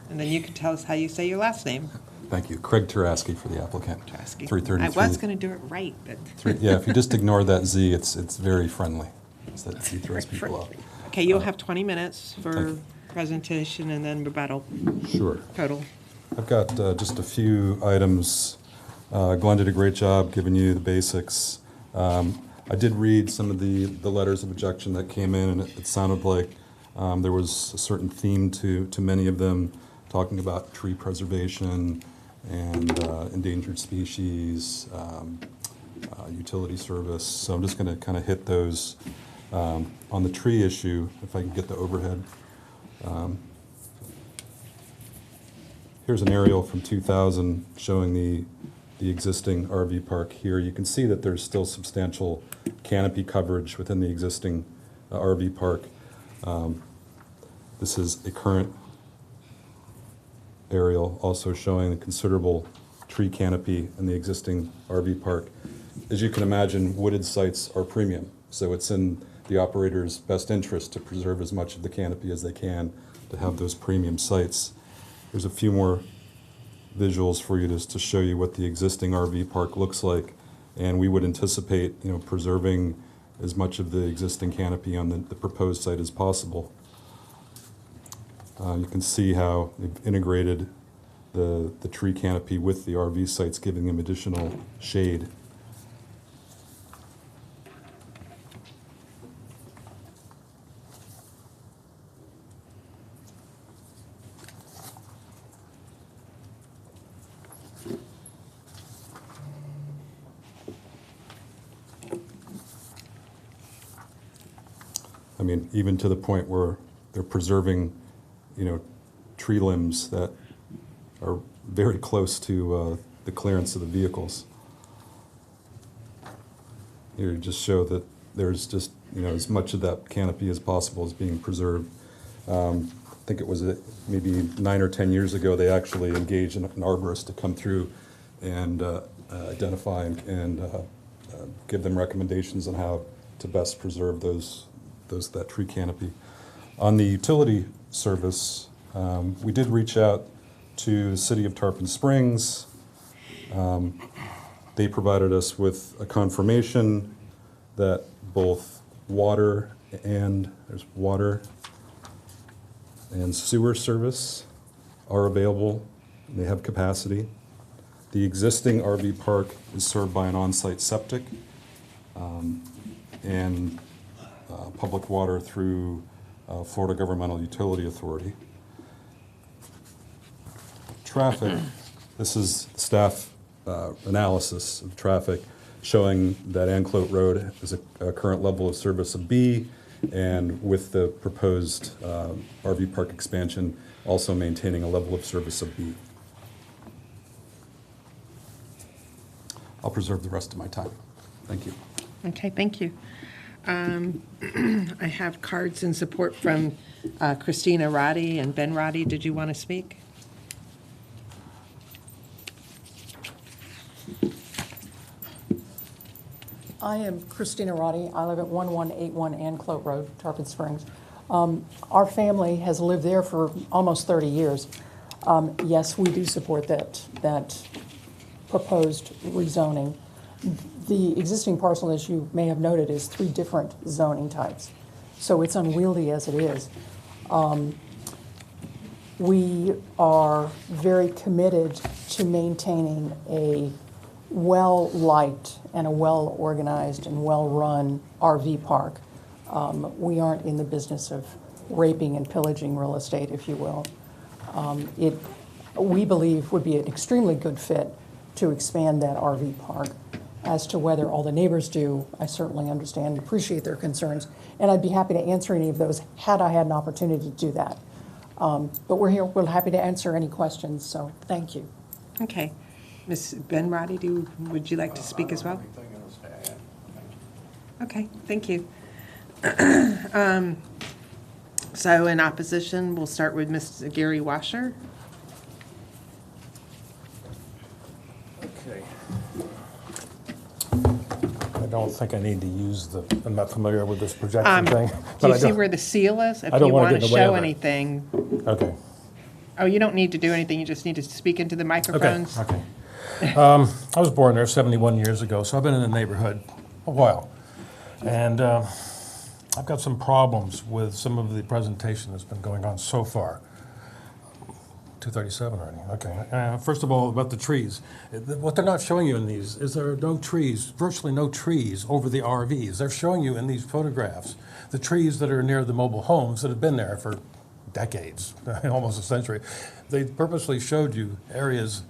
And then you can tell us how you say your last name. Thank you. Craig Taraski for the applicant. Taraski. 333. I was going to do it right, but. Yeah, if you just ignore that Z, it's very friendly. So that Z throws people off. Okay, you'll have 20 minutes Thank for you. presentation and then rebuttal Sure. total. I've got just a few items. Glenn did a great job giving you the basics. I did read some of the letters of objection that came in, and it sounded like there was a certain theme to many of them, talking about tree preservation and endangered species, utility service. So I'm just going to kind of hit those. On the tree issue, if I can get the overhead. Here's an aerial from 2000 showing the existing RV park here. You can see that there's still substantial canopy coverage within the existing RV park. This is a current aerial also showing the considerable tree canopy in the existing RV park. As you can imagine, wooded sites are premium, so it's in the operator's best interest to preserve as much of the canopy as they can to have those premium sites. There's a few more visuals for you just to show you what the existing RV park looks like, and we would anticipate, preserving as much of the existing canopy on the proposed site as possible. You can see how they've integrated the tree canopy with the RV sites, giving them additional shade. I mean, even to the point where they're preserving, tree limbs that are very close to the clearance of the vehicles. Here, you just show that there's just, as much of that canopy as possible is being preserved. I think it was maybe 9 or 10 years ago, they actually engaged an arborist to come through and identify and give them recommendations on how to best preserve that tree canopy. On the utility service, we did reach out to the city of Tarpon Springs. They provided us with a confirmation that both water and sewer service are available. They have capacity. The existing RV park is served by an on-site septic and public water through Florida Governmental Utility Authority. Traffic, this is staff analysis of traffic showing that Anclote Road is a current level of service of B, and with the proposed RV park expansion, also maintaining a level of service of B. I'll preserve the rest of my time. Thank you. Okay, thank you. I have cards in support from Christina Roddy and Ben Roddy. Did you want to speak? I am Christina Roddy. I live at 1181 Anclote Road, Tarpon Springs. Our family has lived there for almost 30 years. Yes, we do support that proposed rezoning. The existing parcel, as you may have noted, is 3 different zoning types, so it's unwieldy as it is. We are very committed to maintaining a well-liked and a well-organized and well-run RV park. We aren't in the business of raping and pillaging real estate, if you will. We believe would be an extremely good fit to expand that RV park. As to whether all the neighbors do, I certainly understand and appreciate their concerns, and I'd be happy to answer any of those had I had an opportunity to do that. But we're here, we're happy to answer any questions, so thank you. Okay. Ms. Ben Roddy, would you like to speak as well? Okay, thank you. So in opposition, we'll start with Mr. Gary Washer. Okay. I don't think I need to use I'm not familiar with this projection thing. Do you see where the seal is? If I don't you wanna want get to in the way show of it. anything. Okay. Oh, you don't need to do anything, you just need to speak into the microphones. Okay. I was born there 71 years ago, so I've been in the neighborhood a while. And I've got some problems with some of the presentation that's been going on so far. 237 already, okay. First of all, about the trees. What they're not showing you in these is there are no trees, virtually no trees over the RVs. They're showing you in these photographs the trees that are near the mobile homes that have been there for decades, almost a century. They purposely showed you areas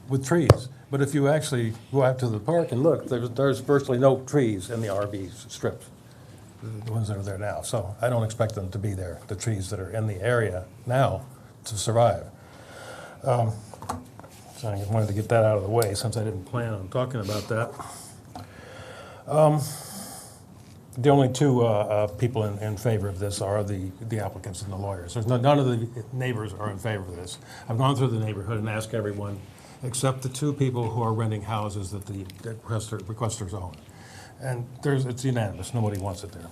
with trees. But if you actually go out to the park and look, there's virtually no trees in the RV strips, the ones that are there now. So I don't expect them to be there, the trees that are in the area now, to survive. So I wanted to get that out of the way since I didn't plan on talking about that. The only two people in favor of this are the applicants and the lawyers. There's none of the neighbors are in favor of this. I've gone through the neighborhood and asked everyone, except the two people who are renting houses that the requesters own. And it's unanimous, nobody wants it there.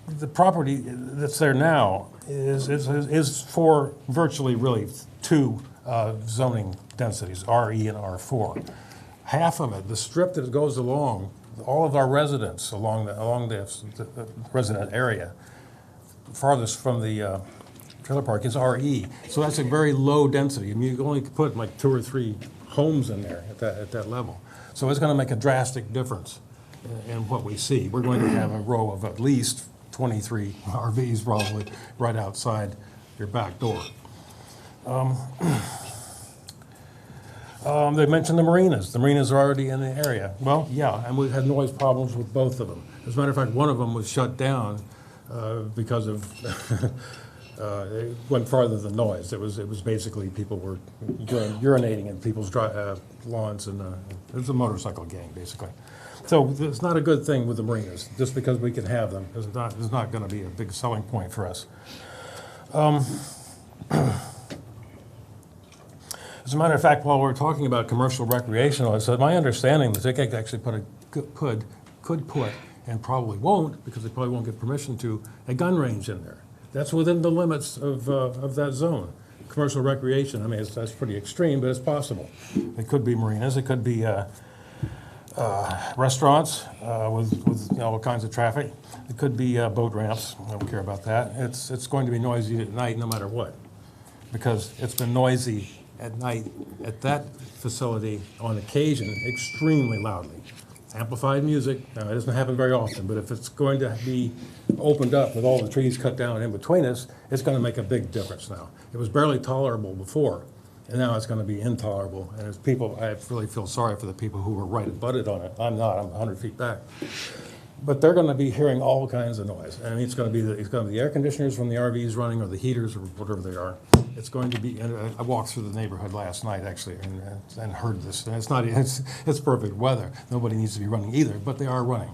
The property that's there now is for virtually really two zoning densities, RE and R4. Half of it, the strip that goes along, all of our residents along the resident area, farthest from the trailer park is RE. So that's a very low density. I mean, you can only put like 2 or 3 homes in there at that level. So it's going to make a drastic difference in what we see. We're going to have a row of at least 23 RVs probably right outside your back door. They mentioned the marinas. The marinas are already in the area. Well, yeah, and we've had noise problems with both of them. As a matter of fact, one of them was shut down because of it went farther than noise. It was basically people were urinating in people's lawns, and it was a motorcycle gang basically. So it's not a good thing with the marinas. Just because we can have them is not going to be a big selling point for us. As a matter of fact, while we're talking about commercial recreational, it's my understanding that they could actually could put, and probably won't, because they probably won't get permission to, a gun range in there. That's within the limits of that zone. Commercial recreation, I mean, that's pretty extreme, but it's possible. It could be marinas, it could be restaurants with all kinds of traffic. It could be boat ramps. I don't care about that. It's going to be noisy at night no matter what, because it's been noisy at night at that facility on occasion extremely loudly. Amplified music, now it doesn't happen very often, but if it's going to be opened up with all the trees cut down in between us, it's going to make a big difference now. It was barely tolerable before, and now it's going to be intolerable. And as people, I really feel sorry for the people who were right abutted on it. I'm not, I'm 100 feet back. But they're going to be hearing all kinds of noise. I mean, it's going to be the air conditioners from the RVs running, or the heaters, or whatever they are. It's going to be, and I walked through the neighborhood last night, actually, and heard this. And it's perfect weather. Nobody needs to be running either, but they are running.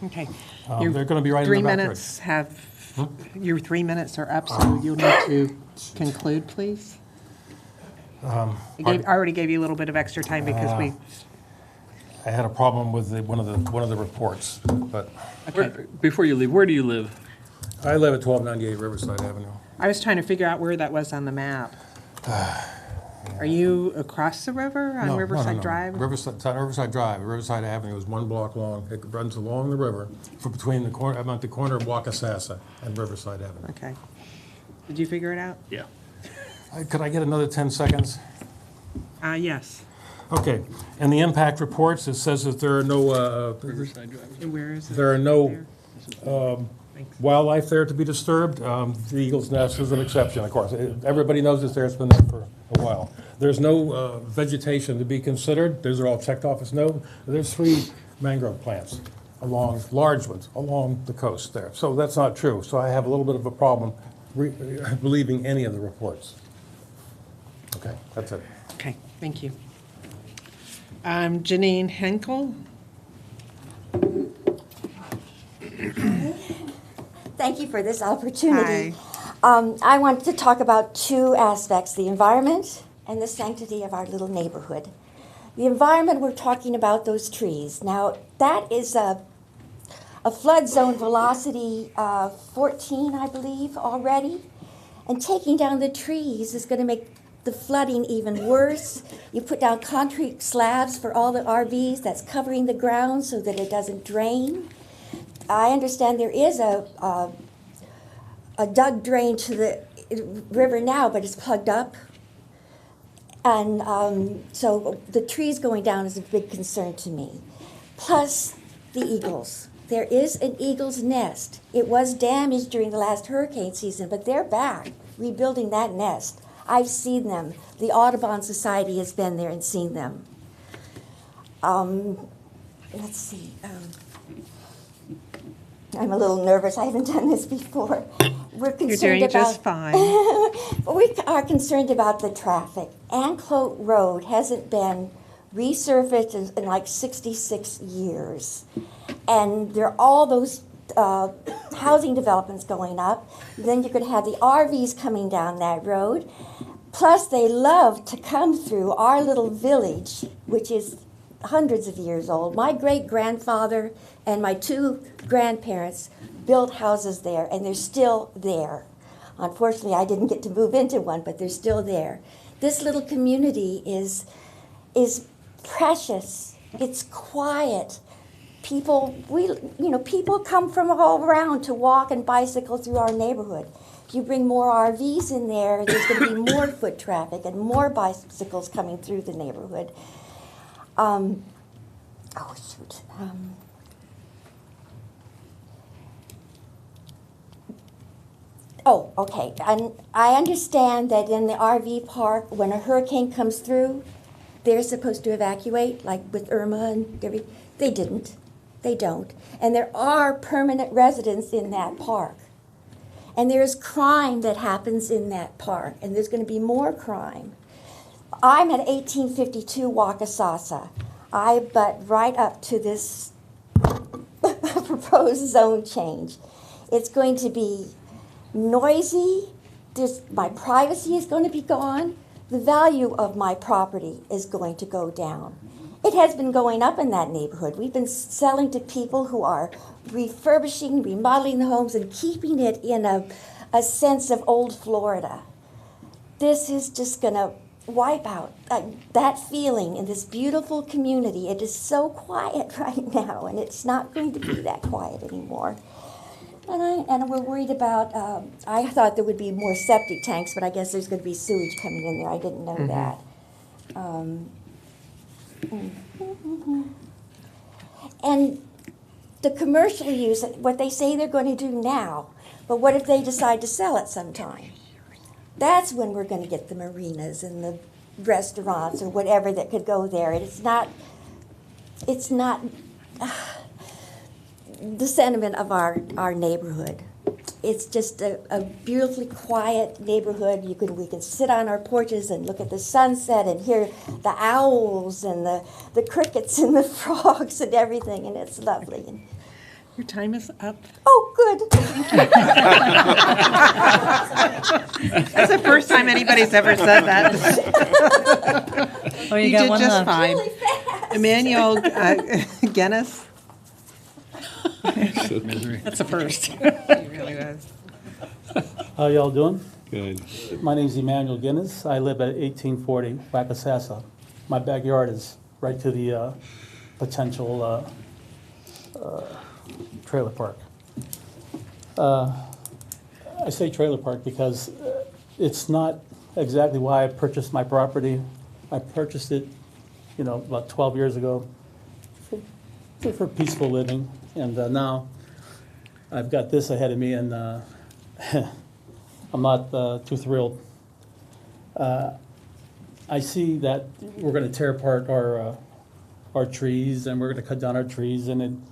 Okay. They're going to be right in the back. 3 minutes your 3 minutes are up, so you'll need to conclude, please. I already gave you a little bit of extra time because I had a problem with one of the reports, but. Okay. Before you leave, where do you live? I live at 1298 Riverside Avenue. I was trying to figure out where that was on the map. Are you across the river on Riverside Drive? Riverside Drive. Riverside Avenue is 1 block long. It runs along the river between the corner, I'm at the corner of Wakasasa and Riverside Avenue. Okay. Did you figure it out? Yeah. Could I get another 10 seconds? Yes. Okay. In the impact reports, it says that there are no Riverside Drive. And where is it? there are no wildlife there to be disturbed. The Eagle's Nest is an exception, of course. Everybody knows it's there. It's been there for a while. There's no vegetation to be considered. Those are all checked off as no. There's 3 mangrove plants large ones, along the coast there. So that's not true. So I have a little bit of a problem believing any of the reports. Okay, that's it. Okay, thank you. Janine Henkel. Thank you for this opportunity. I want to talk about 2 aspects, the environment and the sanctity of our little neighborhood. The environment, we're talking about those trees. Now, that is a flood zone velocity 14, I believe, already. And taking down the trees is going to make the flooding even worse. You put down concrete slabs for all the RVs, that's covering the ground so that it doesn't drain. I understand there is a dug drain to the river now, but it's plugged up. And so the trees going down is a big concern to me. Plus the eagles. There is an eagle's nest. It was damaged during the last hurricane season, but they're back, rebuilding that nest. I've seen them. The Audubon Society has been there and seen them. Let's see. I'm a little nervous. I haven't done this before. We're concerned You're doing just fine. We are concerned about the traffic. Anclote Road hasn't been resurfaced in like 66 years. And there are all those housing developments going up. Then you're going to have the RVs coming down that road. Plus, they love to come through our little village, which is hundreds of years old. My great-grandfather and my two grandparents built houses there, and they're still there. Unfortunately, I didn't get to move into one, but they're still there. This little community is precious. It's quiet. People come from all around to walk and bicycle through our neighborhood. If you bring more RVs in there, there's going to be more foot traffic and more bicycles coming through the neighborhood. Okay. And I understand that in the RV park, when a hurricane comes through, they're supposed to evacuate, like with Irma and everything. They didn't. They don't. And there are permanent residents in that park. And there's crime that happens in that park, and there's going to be more crime. I'm at 1852 Wakasasa. I butt right up to this proposed zone change. It's going to be noisy. My privacy is going to be gone. The value of my property is going to go down. It has been going up in that neighborhood. We've been selling to people who are refurbishing, remodeling the homes, and keeping it in a sense of old Florida. This is just going to wipe out that feeling in this beautiful community. It is so quiet right now, and it's not going to be that quiet anymore. And we're worried about, I thought there would be more septic tanks, but I guess there's going to be sewage coming in there. I didn't know that. And the commercial use, what they say they're going to do now, but what if they decide to sell it sometime? That's when we're going to get the marinas and the restaurants or whatever that could go there. And it's not the sentiment of our neighborhood. It's just a beautifully quiet neighborhood. We can sit on our porches and look at the sunset and hear the owls and the crickets and the frogs and everything, and it's lovely. And your time is up. Oh, good. That's the first time anybody's ever said that. Oh, you got did one just left. fine. Really fast. Emmanuel Guinness. Misery. That's a first. He really was. How y'all doing? Good. My name's Emmanuel Guinness. I live at 1840 Wakasasa. My backyard is right to the potential trailer park. I say trailer park because it's not exactly why I purchased my property. I purchased it, about 12 years ago for peaceful living. And now I've got this ahead of me, and I'm not too thrilled. I see that we're going to tear apart our trees, and we're going to cut down our trees, and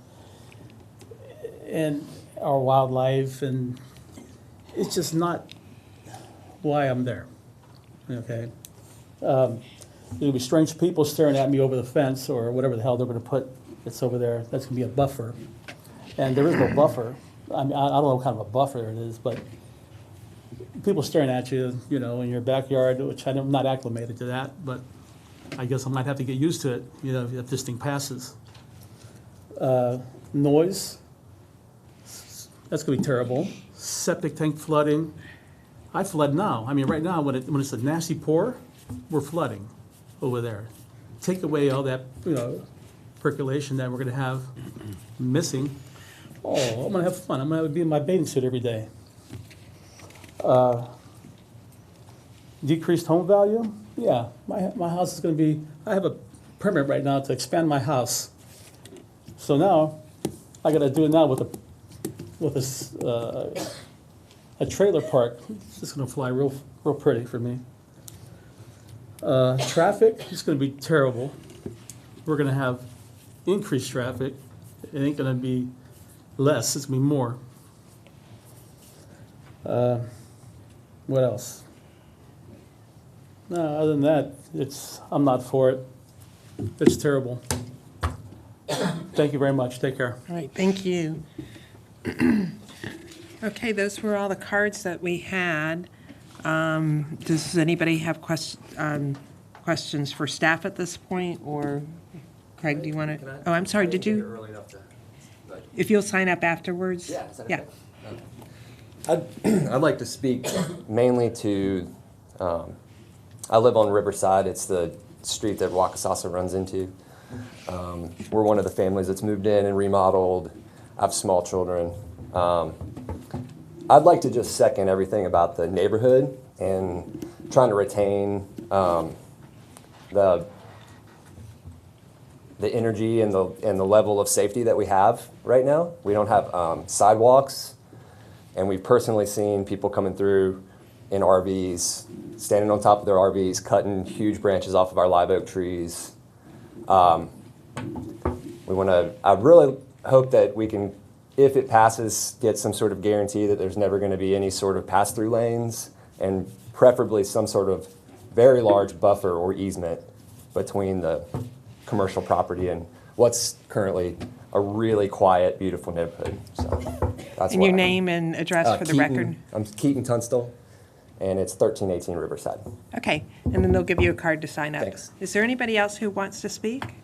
our wildlife, and it's just not why I'm there. Okay, there'll be strange people staring at me over the fence or whatever the hell they're going to put. It's over there. That's going to be a buffer. And there is no buffer. I mean, I don't know what kind of a buffer it is, but people staring at you, in your backyard, which I'm not acclimated to that, but I guess I might have to get used to it, if this thing passes. Noise, that's going to be terrible. Septic tank flooding, I flood now. I mean, right now, when it's a nasty pour, we're flooding over there. Take away all that, percolation that we're gonna have missing. Oh, I'm gonna have fun. I'm gonna be in my bathing suit every day. Decreased home value? Yeah, my house is gonna be, I have a permit right now to expand my house. So now, I gotta do it now with a trailer park. It's just gonna fly real pretty for me. Traffic is gonna be terrible. We're gonna have increased traffic. It ain't gonna be less, it's gonna be more. What else? No, other than that, I'm not for it. It's terrible. Thank you very much. Take care. All right, thank you. Okay, those were all the cards that we had. Does anybody have questions for staff at this point, or Craig, do you want to? Oh, I'm sorry, did you? If you'll sign up afterwards? Yeah, is that Yeah. okay? I'd like to speak mainly to, I live on Riverside. It's the street that Wakasasa runs into. We're one of the families that's moved in and remodeled. I have small children. I'd like to just second everything about the neighborhood and trying to retain the energy and the level of safety that we have right now. We don't have sidewalks, and we've personally seen people coming through in RVs, standing on top of their RVs, cutting huge branches off of our live oak trees. I really hope that we can, if it passes, get some sort of guarantee that there's never going to be any sort of pass-through lanes, and preferably some sort of very large buffer or easement between the commercial property and what's currently a really quiet, beautiful neighborhood. So that's And your name and address for the record? I'm Keaton Tunstall, and it's 1318 Riverside. Okay, and then they'll give you a card to sign up. Thanks. Is there anybody else who wants to speak?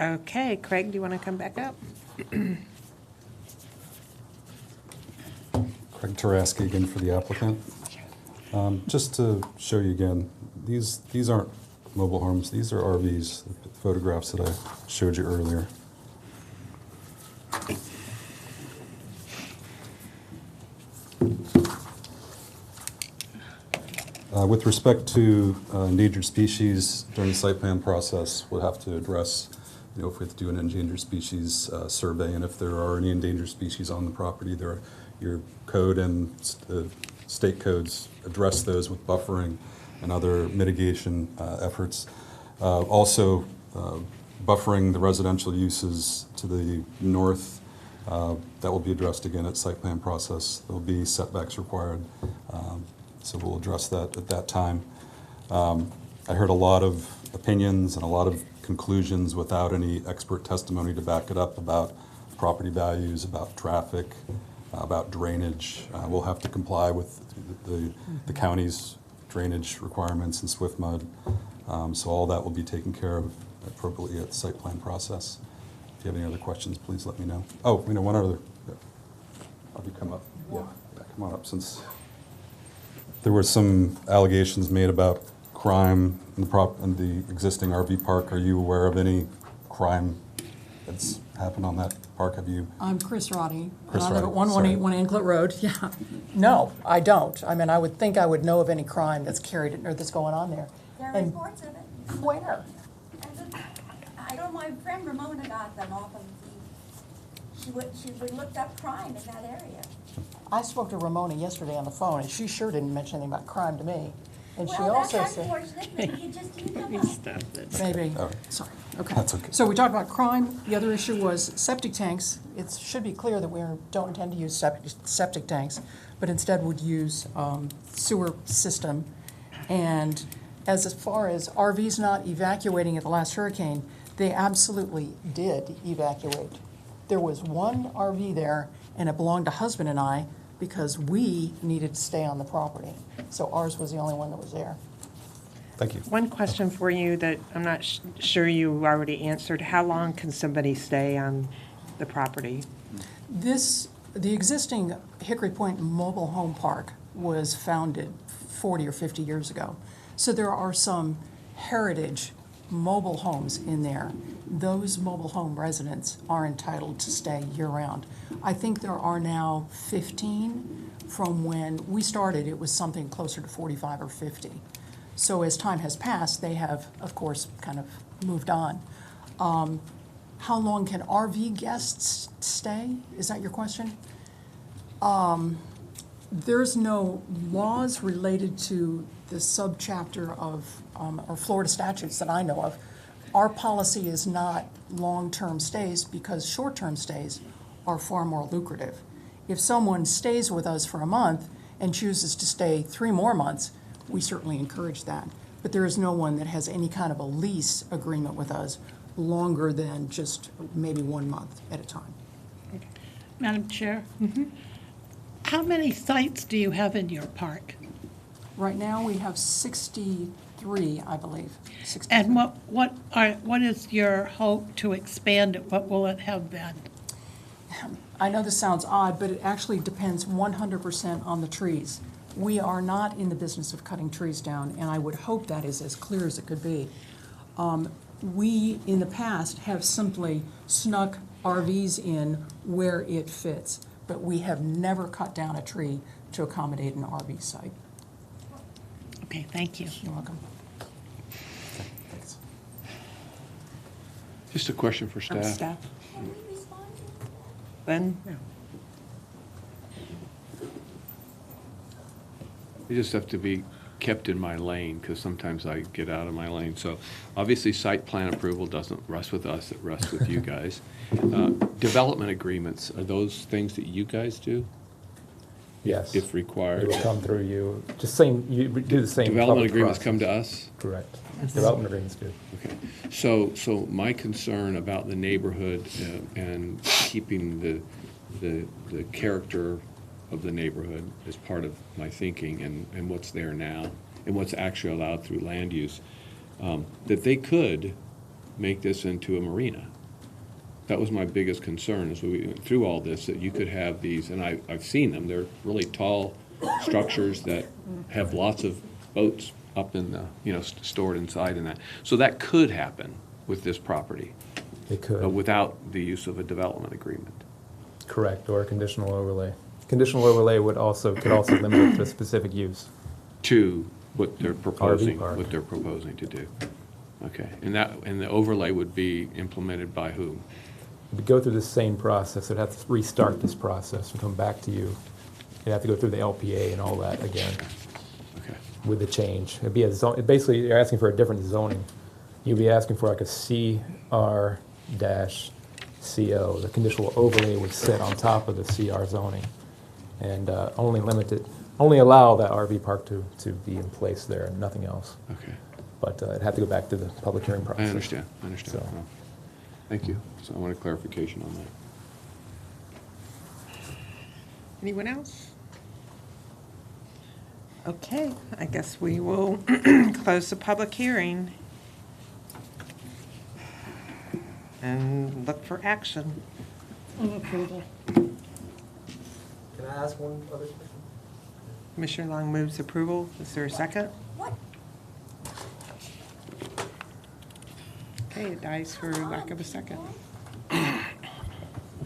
Okay, Craig, do you want to come back up? Craig Taraski again for the applicant. Just to show you again, these aren't mobile homes, these are RVs, the photographs that I showed you earlier. With respect to endangered species, during the site plan process, we'll have to address, if we have to do an endangered species survey, and if there are any endangered species on the property, your code and the state codes address those with buffering and other mitigation efforts. Also, buffering the residential uses to the north, that will be addressed again at site plan process. There'll be setbacks required. So we'll address that at that time. I heard a lot of opinions and a lot of conclusions without any expert testimony to back it up about property values, about traffic, about drainage. We'll have to comply with the county's drainage requirements and swift mud. So all that will be taken care of appropriately at the site plan process. If you have any other questions, please let me know. Oh, one other. Have you come up? Yeah, come on up, since there were some allegations made about crime in the existing RV park. Are you aware of any crime that's happened on that park? Have you? I'm Chris Roddy. Chris I live at Roddy, 1181 Anclet Road. Yeah. No, I don't. I mean, I would think I would know of any crime that's carried or that's going on there. There are And reports of it. where? I don't know, my friend Ramona got them off of she looked up crime in that area. I spoke to Ramona yesterday on the phone, and she sure didn't mention anything about crime to me. And she Well, also that's said, unfortunate, maybe it just didn't come up. maybe, Oh. sorry, okay. That's okay. So we talked about crime. The other issue was septic tanks. It should be clear that we don't intend to use septic tanks, but instead would use sewer system. And as far as RVs not evacuating at the last hurricane, they absolutely did evacuate. There was one RV there, and it belonged to husband and I, because we needed to stay on the property. So ours was the only one that was there. Thank you. One question for you that I'm not sure you already answered. How long can somebody stay on the property. The existing Hickory Point Mobile Home Park was founded 40 or 50 years ago. So there are some heritage mobile homes in there. Those mobile home residents are entitled to stay year-round. I think there are now 15. From when we started, it was something closer to 45 or 50. So as time has passed, they have, of course, kind of moved on. How long can RV guests stay? Is that your question? There's no laws related to the subchapter of, or Florida statutes that I know of. Our policy is not long-term stays because short-term stays are far more lucrative. If someone stays with us for a month and chooses to stay 3 more months, we certainly encourage that. But there is no one that has any kind of a lease agreement with us longer than just maybe 1 month at a time. Madam Chair? How many sites do you have in your park? Right now, we have 63, I believe. 63. And what is your hope to expand it? What will it have been? I know this sounds odd, but it actually depends 100% on the trees. We are not in the business of cutting trees down, and I would hope that is as clear as it could be. We, in the past, have simply snuck RVs in where it fits, but we have never cut down a tree to accommodate an RV site. Okay, thank you. You're welcome. Just a question for staff. Staff? Glenn? You just have to be kept in my lane, because sometimes I get out of my lane. So obviously, site plan approval doesn't rest with us, it rests with you guys. Development agreements, are those things that you guys do? Yes. If required? It will come through you, just same, you do the same. Development public agreements process. come to us? Correct. Development agreements do. Okay. So my concern about the neighborhood and keeping the character of the neighborhood is part of my thinking and what's there now and what's actually allowed through land use, that they could make this into a marina. That was my biggest concern as we went through all this, that you could have these, and I've seen them, they're really tall structures that have lots of boats up in the, stored inside in that. So that could happen with this property. It could. Without the use of a development agreement. Correct, or a conditional overlay. Conditional overlay could also limit it to specific use. To what they're proposing, park. what they're proposing to do. Okay, and the overlay would be implemented by whom? We'd go through the same process. It'd have to restart this process and come back to you. You'd have to go through the LPA and all that again. Okay. With the change. It'd be basically, you're asking for a different zoning. You'd be asking for like a CR-CO. The conditional overlay would sit on top of the CR zoning and only allow that RV park to be in place there and nothing else. Okay. But it'd have to go back to the public hearing process. I understand. So. Well, thank you. So I want a clarification on that. Anyone else? Okay, I guess we will close the public hearing and look for action. Approval. Can I ask one other question? Commissioner Long moves approval. Is there a second? Okay, it dies for lack of a second.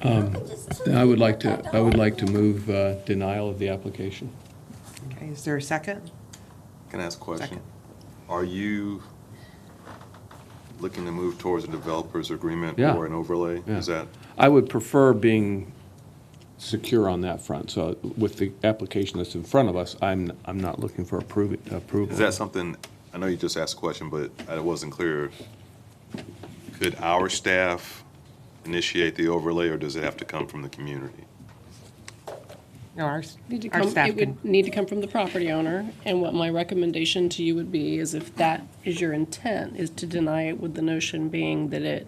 I would like to move denial of the application. Okay, is there a second? Can I ask a question? Second. Are you looking to move towards a developer's agreement Yeah. or an overlay? Yeah. Is that? I would prefer being secure on that front. So with the application that's in front of us, I'm not looking for approval. Is that something, I know you just asked a question, but it wasn't clear. Could our staff initiate the overlay, or does it have to come from the community? No, our It staff can. would need to come from the property owner, and what my recommendation to you would be is if that is your intent, is to deny it with the notion being that it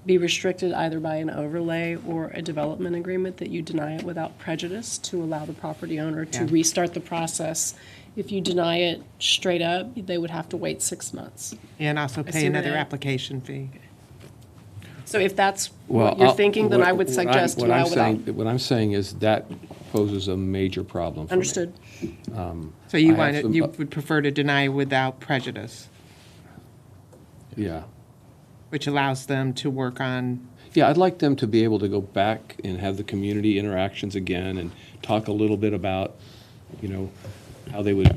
be restricted either by an overlay or a development agreement, that you deny it without prejudice to allow the property owner to Yeah. restart the process. If you deny it straight up, they would have to wait 6 months. And also pay see where another that- application fee. So if that's Well, what you're thinking, then I would what suggest what I'm denial without. saying- What I'm saying is that poses a major problem for me. Understood. So you I have some- you would prefer to deny without prejudice, Yeah. which allows them to work on, Yeah, I'd like them to be able to go back and have the community interactions again and talk a little bit about, how they would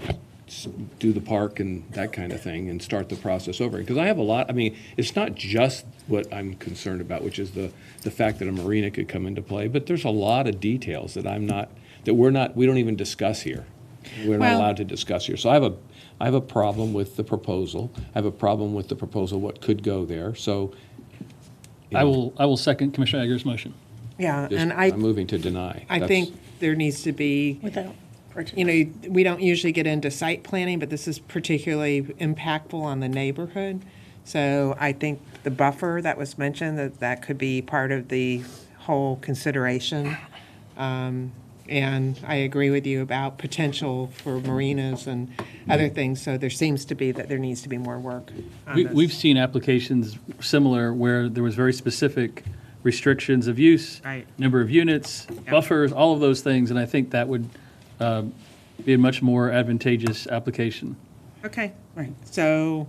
do the park and that kind of thing and start the process over. Because I have a lot, it's not just what I'm concerned about, which is the fact that a marina could come into play, but there's a lot of details that we don't even discuss here. We're not Well- allowed to discuss here. So I have a problem with the proposal. I have a problem with the proposal, what could go there. So I will second Commissioner Egger's motion. yeah, just- and I'm moving to deny. I That's- think there needs to be, Without we don't usually get into site planning, but this is particularly impactful on the neighborhood. So I think the buffer that was mentioned, that could be part of the whole consideration. And I agree with you about potential for marinas and other things. So there seems to be that there needs to be more work on this. We've seen applications similar where there was very specific restrictions of use, Right. number of units, buffers, all of those things, and I think that would be a much more advantageous application. Okay, right. So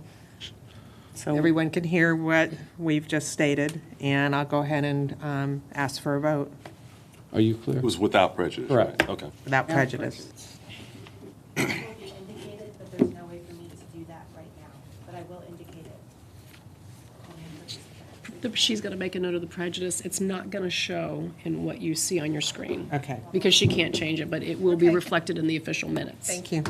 everyone can hear what we've just stated, and I'll go ahead and ask for a vote Are you clear? It was without prejudice, right? Correct. Okay. without prejudice. Indicated, but there's no way for me to do that right now, but I will indicate it. She's going to make a note of the prejudice. It's not going to show in what you see on your screen. Okay. Because she can't change it, but it will be reflected in the official minutes. Thank you.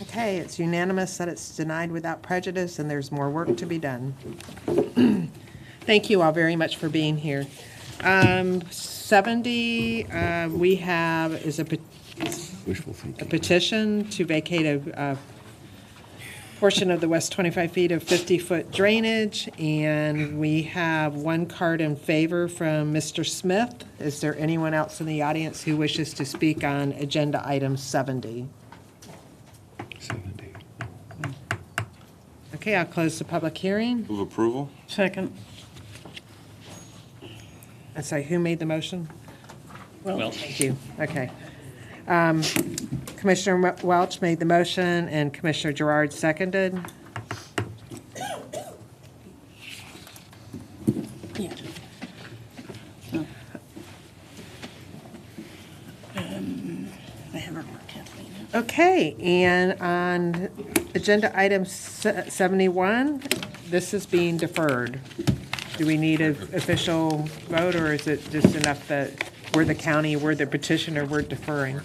Okay, it's unanimous that it's denied without prejudice, and there's more work to be done. Thank you all very much for being here. 70, we have, is a Wishful thinking. petition to vacate a portion of the west 25 feet of 50-foot drainage, and we have one card in favor from Mr. Smith. Is there anyone else in the audience who wishes to speak on agenda item 70? 70. Okay, I'll close the public hearing. Move approval? Second. I'm sorry, who made the motion? Well, Thank you, okay. Commissioner Welch made the motion, and Commissioner Gerard seconded. Yeah. I have a work Kathleen. Okay, and on agenda item 71, this is being deferred. Do we need an official vote, or is it just enough that we're the county, we're the petitioner, we're deferring?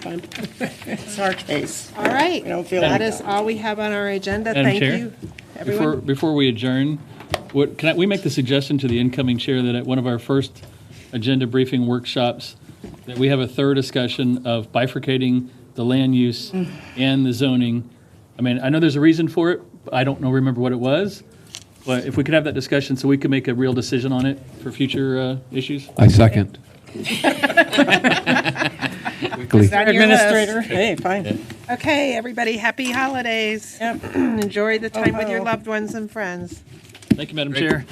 It's our case. All right, We don't feel that like is all we have on our agenda. Madam Thank Chair, you, everyone. Before we adjourn, can we make the suggestion to the incoming chair that at one of our first agenda briefing workshops, that we have a thorough discussion of bifurcating the land use and the zoning? I mean, I know there's a reason for it, but I don't remember what it was. But if we could have that discussion so we could make a real decision on it for future issues? I second. Is that your list? Administrator, hey, fine. Okay, everybody, happy holidays. Enjoy the time with your loved ones and friends. Thank you, Madam Chair.